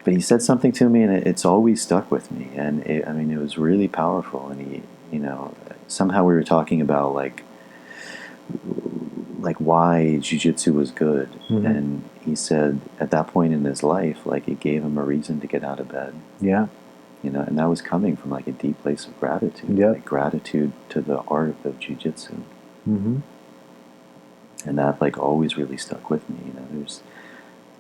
But he said something to me, and it's always stuck with me, and it was really powerful. And he, somehow we were talking about like why jiu-jitsu was good, and he said at that point in his life, like it gave him a reason to get out of bed. Yeah. And that was coming from like a deep place of gratitude, like gratitude to the art of jiu-jitsu. And that like always really stuck with me. There's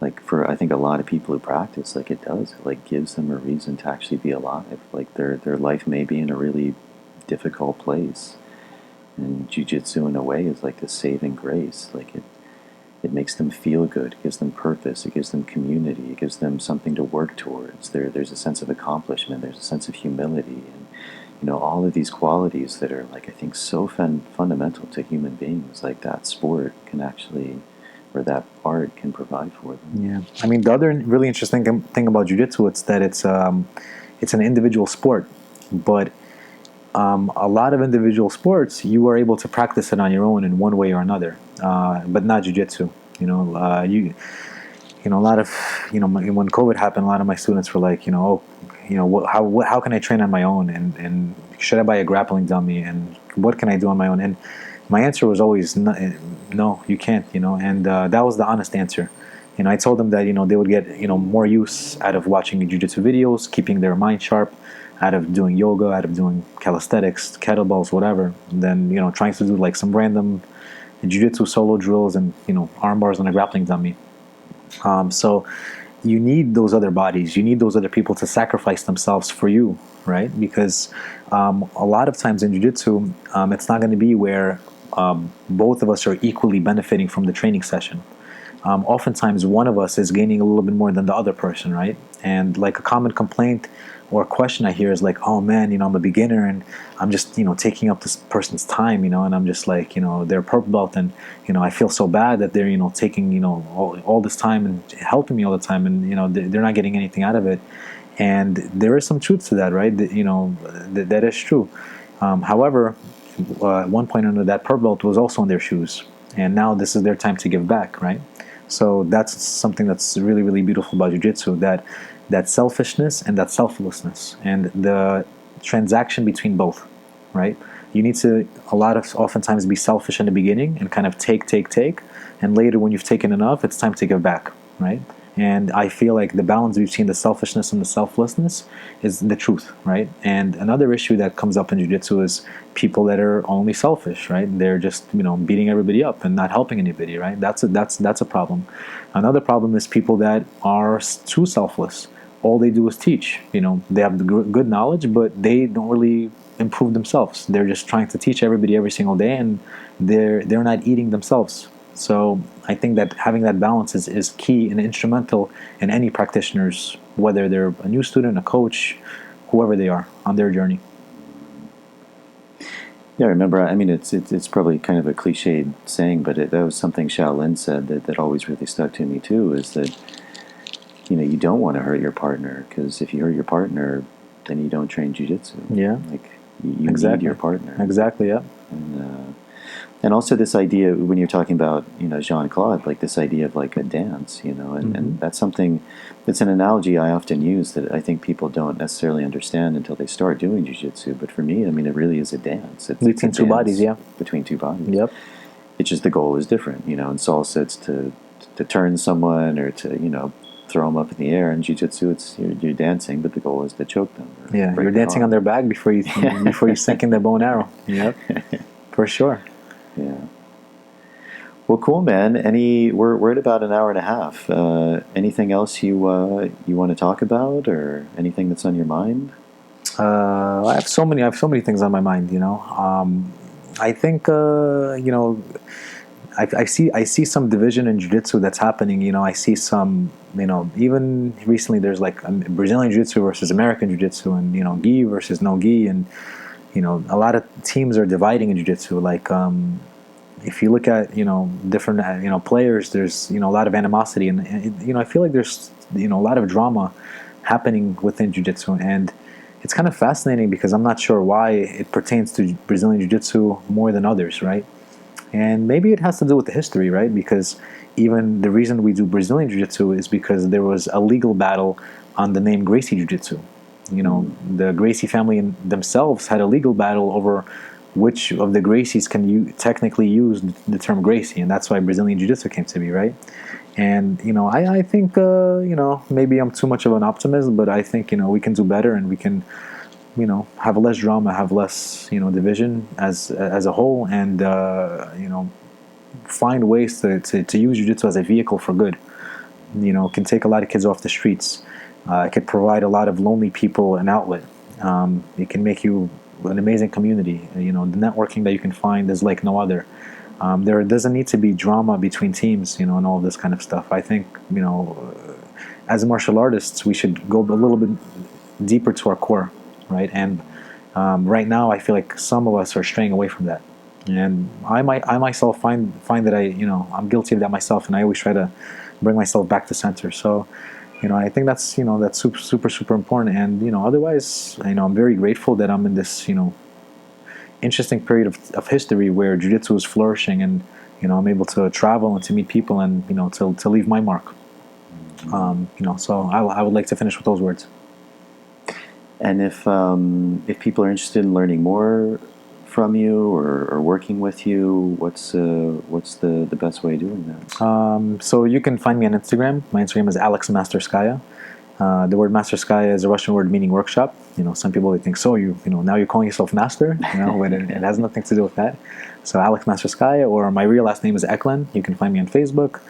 like, for I think a lot of people who practice, like it like gives them a reason to actually be alive. Like their life may be in a really difficult place, and jiu-jitsu in a way is like this saving grace. Like it makes them feel good, it gives them purpose, it gives them community, it gives them something to work towards. There's a sense of accomplishment, there's a sense of humility, and all of these qualities that are like, I think, so fundamental to human beings, like that sport can actually, or that art can provide for them. Yeah. The other really interesting thing about jiu-jitsu, it's that it's an individual sport, but a lot of individual sports, you are able to practice it on your own in one way or another, but not jiu-jitsu. A lot of, when COVID happened, a lot of my students were like, how can I train on my own, and should I buy a grappling dummy, and what can I do on my own? And my answer was always no, you can't, and that was the honest answer. I told them that they would get more use out of watching jiu-jitsu videos, keeping their mind sharp, out of doing yoga, out of doing calisthenics, kettlebells, whatever, than trying to do like some random jiu-jitsu solo drills and arm bars on a grappling dummy. So you need those other bodies, you need those other people to sacrifice themselves for you, right? Because a lot of times in jiu-jitsu, it's not going to be where both of us are equally benefiting from the training session. Oftentimes one of us is gaining a little bit more than the other person, right? And like a common complaint or question I hear is like, oh man, I'm a beginner and I'm just taking up this person's time, and I'm just like, they're purple belt, and I feel so bad that they're taking all this time and helping me all the time, and they're not getting anything out of it. And there is some truth to that, right? That is true. However, at one point or another, that purple belt was also in their shoes, and now this is their time to give back, right? So that's something that's really, really beautiful about jiu-jitsu, that selfishness and that selflessness, and the transaction between both, right? You need to oftentimes be selfish in the beginning and kind of take, and later when you've taken enough, it's time to give back, right? And I feel like the balance between the selfishness and the selflessness is the truth, right? And another issue that comes up in jiu-jitsu is people that are only selfish, right? They're just beating everybody up and not helping anybody, right? That's a problem. Another problem is people that are too selfless. All they do is teach. They have the good knowledge, but they don't really improve themselves. They're just trying to teach everybody every single day, and they're not eating themselves. So I think that having that balance is key and instrumental in any practitioners, whether they're a new student, a coach, whoever they are on their journey. Yeah, I remember, it's probably kind of a cliched saying, but that was something Shaolin said that always really stuck to me too, is that, you don't want to hurt your partner, because if you hurt your partner, then you don't train jiu-jitsu. Yeah. Like, you need your partner. Exactly, yeah. And also this idea, when you're talking about, Jean-Claude, like this idea of like a dance, and that's something, it's an analogy I often use that I think people don't necessarily understand until they start doing jiu-jitsu. But for me, it really is a dance. It's between two bodies, yeah. Between two bodies. Yep. it's just the goal is different. You know, in salsa, it's to turn someone or to, you know, throw them up in the air. In jiu-jitsu, it's you're dancing, but the goal is to choke them. Yeah, you're dancing on their back before you sink in the bow and arrow. Yep, for sure. Yeah. Well, cool, man. We're at about an hour and a half. Anything else you want to talk about, or anything that's on your mind? I have so many things on my mind. You know, I think you know, I see some division in jiu-jitsu that's happening. You know, I see some, you know, even recently there's like Brazilian Jiu-Jitsu versus American Jiu-Jitsu, and, you know, gi versus no gi, and, you know, a lot of teams are dividing in jiu-jitsu. Like, if you look at, you know, different, you know, players, there's, you know, a lot of animosity, and you know, I feel like there's, you know, a lot of drama happening within jiu-jitsu, and it's kind of fascinating because I'm not sure why it pertains to Brazilian Jiu-Jitsu more than others, right? And maybe it has to do with the history, right? Because even the reason we do Brazilian Jiu-Jitsu is because there was a legal battle on the name Gracie Jiu-Jitsu. You know, the Gracie family themselves had a legal battle over which of the Gracies can you technically use the term Gracie, and that's why Brazilian Jiu-Jitsu came to be, right? And, you know, I think, you know, maybe I'm too much of an optimist, but I think, you know, we can do better, and we can, you know, have less drama, have less, you know, division as a whole, and, you know, find ways to use jiu-jitsu as a vehicle for good. You know, it can take a lot of kids off the streets. It could provide a lot of lonely people an outlet. It can make you an amazing community. You know, the networking that you can find is like no other. There doesn't need to be drama between teams, you know, and all this kind of stuff. I think, you know, as martial artists, we should go a little bit deeper to our core, right? And right now, I feel like some of us are straying away from that. And I myself find that I'm guilty of that myself, and I always try to bring myself back to center. So, you know, I think that's, you know, that's super important. And, you know, otherwise, you know, I'm very grateful that I'm in this, you know, interesting period of history where jiu-jitsu is flourishing, and, you know, I'm able to travel and to meet people, and, you know, to leave my mark. You know, so I would like to finish with those words. And if people are interested in learning more from you or working with you, what's the best way of doing that? So you can find me on Instagram. My Instagram is Masterskya. The word Masterskya is a Russian word meaning workshop. You know, some people, they think, so you know, now you're calling yourself master, you know, but it has nothing to do with that. So Masterskya, or my real last name is Ecklin. You can find me on Facebook.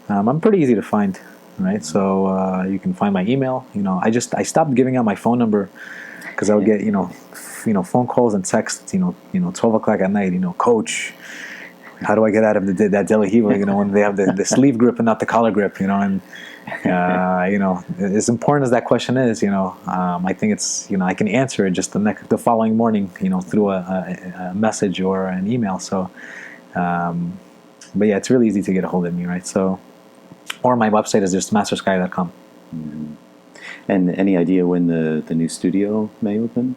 I'm pretty easy to find, right? So you can find my email. You know, I stopped giving out my phone number because I would get, you know, phone calls and texts, you know, 12 o'clock at night, you know, coach, how do I get out of that De La Riva, you know, when they have the sleeve grip and not the collar grip, you know, and, you know, as important as that question is, you know, I think it's, you know, I can answer it just the following morning, you know, through a message or an email. So, but yeah, it's really easy to get a hold of me, right? So, or my website is just masterskya.com. Mm-hmm. And any idea when the new studio may open?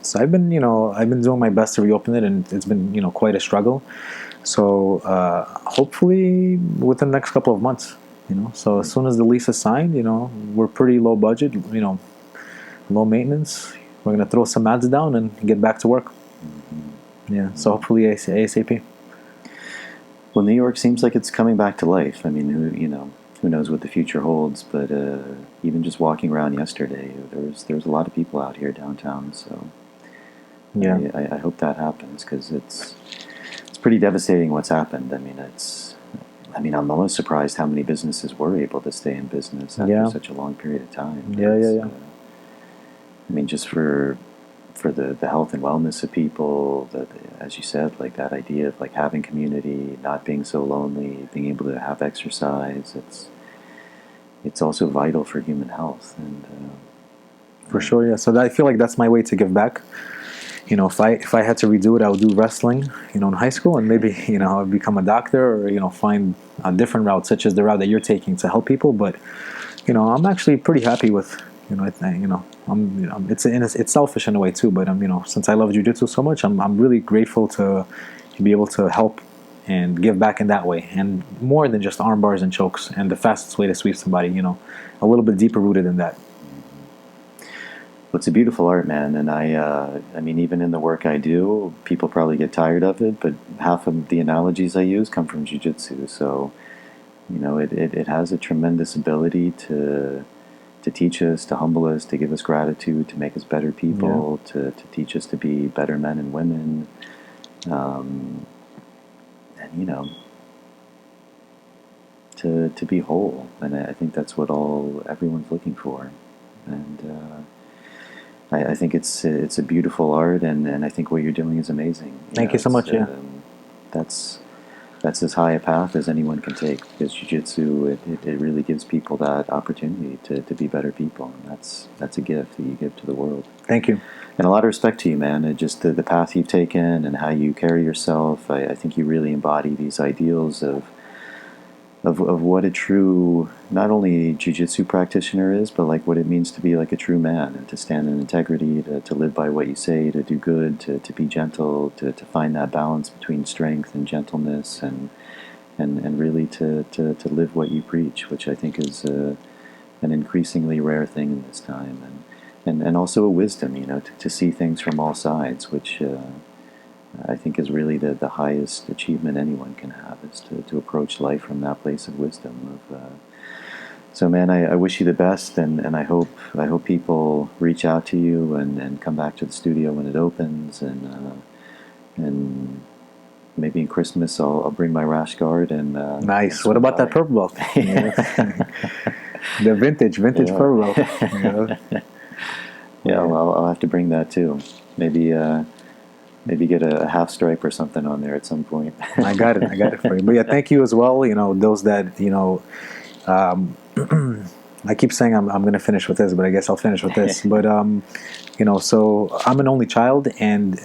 So I've been doing my best to reopen it, and it's been, you know, quite a struggle. So hopefully within the next couple of months, you know. So as soon as the lease is signed, you know, we're pretty low budget, you know, low maintenance. We're gonna throw some ads down and get back to work. Yeah. So hopefully ASAP. Well, New York seems like it's coming back to life. I mean, who knows what the future holds, but even just walking around yesterday, there was a lot of people out here downtown. So yeah, I hope that happens, because it's pretty devastating what's happened. I mean, I'm almost surprised how many businesses were able to stay in business after such a long period of time. Yeah. I mean, just for the health and wellness of people, as you said, like that idea of like having community, not being so lonely, being able to have exercise, it's also vital for human health. And for sure, yeah. So I feel like that's my way to give back. You know, if I had to redo it, I would do wrestling, you know, in high school, and maybe, you know, I'd become a doctor, or, you know, find a different route, such as the route that you're taking, to help people. But, you know, I'm actually pretty happy with, you know, it's selfish in a way too, but you know, since I love jiu-jitsu so much, I'm really grateful to be able to help and give back in that way, and more than just arm bars and chokes and the fastest way to sweep somebody, you know, a little bit deeper rooted than that. it's a beautiful art, man. And I mean, even in the work I do, people probably get tired of it, but half of the analogies I use come from jiu-jitsu. So, you know, it has a tremendous ability to teach us, to humble us, to give us gratitude, to make us better people, to teach us to be better men and women. And, you know, to be whole. And I think that's what everyone's looking for. And I think it's a beautiful art, and I think what you're doing is amazing. Thank you so much. That's as high a path as anyone can take, because jiu-jitsu, it really gives people that opportunity to be better people, and that's a gift that you give to the world. Thank you. And a lot of respect to you, man. And just the path you've taken and how you carry yourself. I think you really embody these ideals of what a true, not only jiu-jitsu practitioner is, but like what it means to be like a true man, and to stand in integrity, to live by what you say, to do good, to be gentle, to find that balance between strength and gentleness, and really to live what you preach, which I think is an increasingly rare thing in this time, and also a wisdom, you know, to see things from all sides, which I think is really the highest achievement anyone can have, is to approach life from that place of wisdom. So, man, I wish you the best, and I hope people reach out to you and come back to the studio when it opens, and maybe in Christmas I'll bring my rash guard and Nice. What about that purple belt? The vintage purple belt. You know? Yeah, well, I'll have to bring that too. Maybe get a half stripe or something on there at some point. I got it for you. But yeah, thank you as well. You know, those that, you know, I keep saying I'm going to finish with this, but I guess I'll finish with this. But, you know, so I'm an only child, and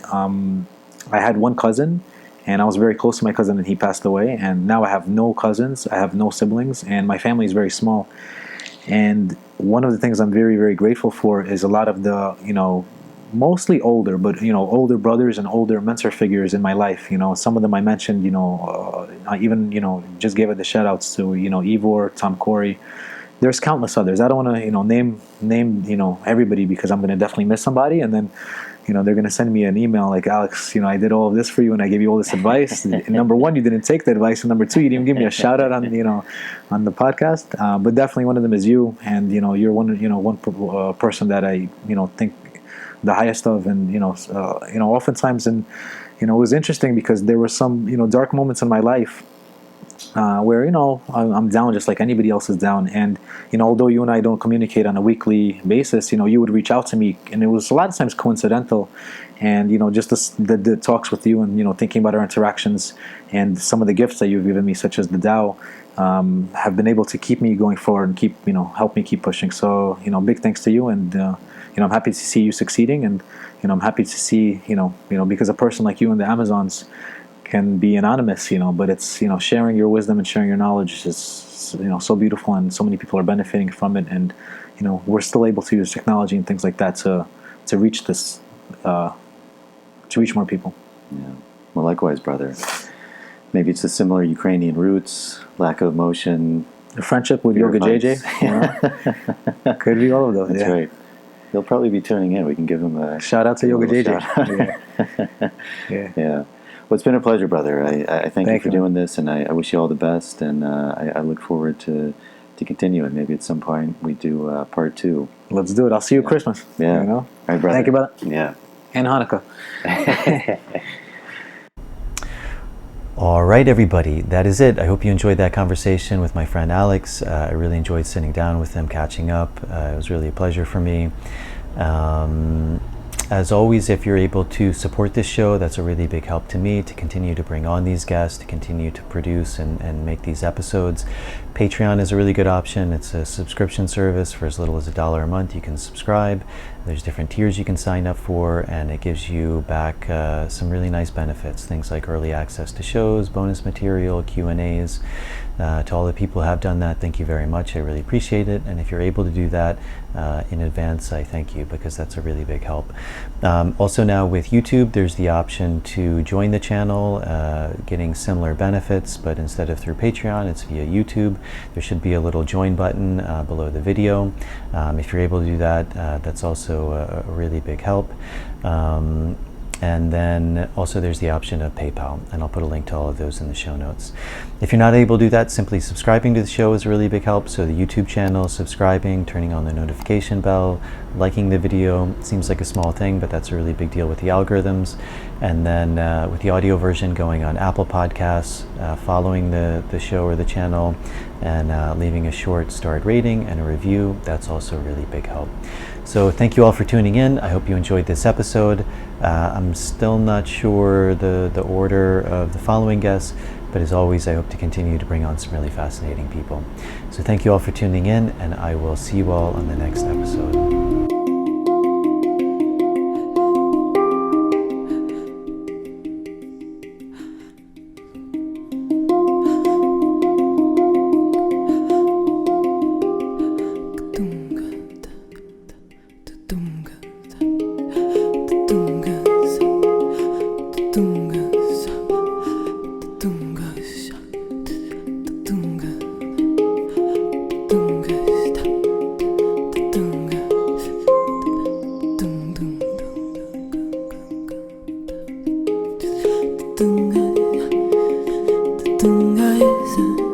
I had one cousin, and I was very close to my cousin, and he passed away. And now I have no cousins, I have no siblings, and my family is very small. And one of the things I'm very, very grateful for is a lot of the, you know, mostly older, but, you know, older brothers and older mentor figures in my life. You know, some of them I mentioned, you know, I even, you know, just gave it the shout outs to, you know, Ivor, Tom Corey. There's countless others. I don't want to, you know, name, you know, everybody, because I'm going to definitely miss somebody. And then, you know, they're going to send me an email like, Alex, you know, I did all of this for you and I gave you all this advice. And number one, you didn't take the advice. And number two, you didn't even give me a shout out on, you know, on the podcast. But definitely one of them is you. And, you know, you're one person that I, you know, think the highest of. And, you know, oftentimes, and, you know, it was interesting because there were some, you know, dark moments in my life where, you know, I'm down just like anybody else is down. And, you know, although you and I don't communicate on a weekly basis, you know, you would reach out to me, and it was a lot of times coincidental. And, you know, just the talks with you, and, you know, thinking about our interactions and some of the gifts that you've given me, such as the Tao, have been able to keep me going forward and keep, you know, help me keep pushing. So, you know, big thanks to you. And, you know, I'm happy to see you succeeding. And, you know, I'm happy to see, you know, because a person like you in the Amazons can be anonymous, you know, but it's, you know, sharing your wisdom and sharing your knowledge is, you know, so beautiful, and so many people are benefiting from it. And, you know, we're still able to use technology and things like that to reach this, to reach more people. Yeah. Well, likewise, brother. Maybe it's the similar Ukrainian roots, lack of motion, a friendship with Yoga JJ. You know? Could be all of those. That's right. He'll probably be tuning in. We can give him a shout out to Yoga JJ. Yeah. Well, it's been a pleasure, brother. I thank you for doing this, and I wish you all the best, and I look forward to continuing. Maybe at some point we do part 2. Let's do it. I'll see you at Christmas. Yeah. You know? All right, brother. Thank you, brother. Yeah. And Hanukkah. All right, everybody. That is it. I hope you enjoyed that conversation with my friend Alex. I really enjoyed sitting down with him, catching up. It was really a pleasure for me. As always, if you're able to support this show, that's a really big help to me to continue to bring on these guests, to continue to produce and make these episodes. Patreon is a really good option. It's a subscription service for as little as $1 a month. You can subscribe. There's different tiers you can sign up for, and it gives you back some really nice benefits, things like early access to shows, bonus material, Q&As. To all the people who have done that, thank you very much. I really appreciate it. And if you're able to do that in advance, I thank you, because that's a really big help. Also now with YouTube, there's the option to join the channel, getting similar benefits, but instead of through Patreon, it's via YouTube. There should be a little join button below the video. If you're able to do that, that's also also a really big help. And then also there's the option of PayPal, and I'll put a link to all of those in the show notes. If you're not able to do that, simply subscribing to the show is a really big help. So the YouTube channel, subscribing, turning on the notification bell, liking the video, seems like a small thing, but that's a really big deal with the algorithms. And then with the audio version, going on Apple Podcasts, following the show or the channel, and leaving a short starred rating and a review, that's also a really big help. So thank you all for tuning in. I hope you enjoyed this episode. I'm still not sure the order of the following guests, but as always, I hope to continue to bring on some really fascinating people. So thank you all for tuning in, and I will see you all on the next episode. Tunga is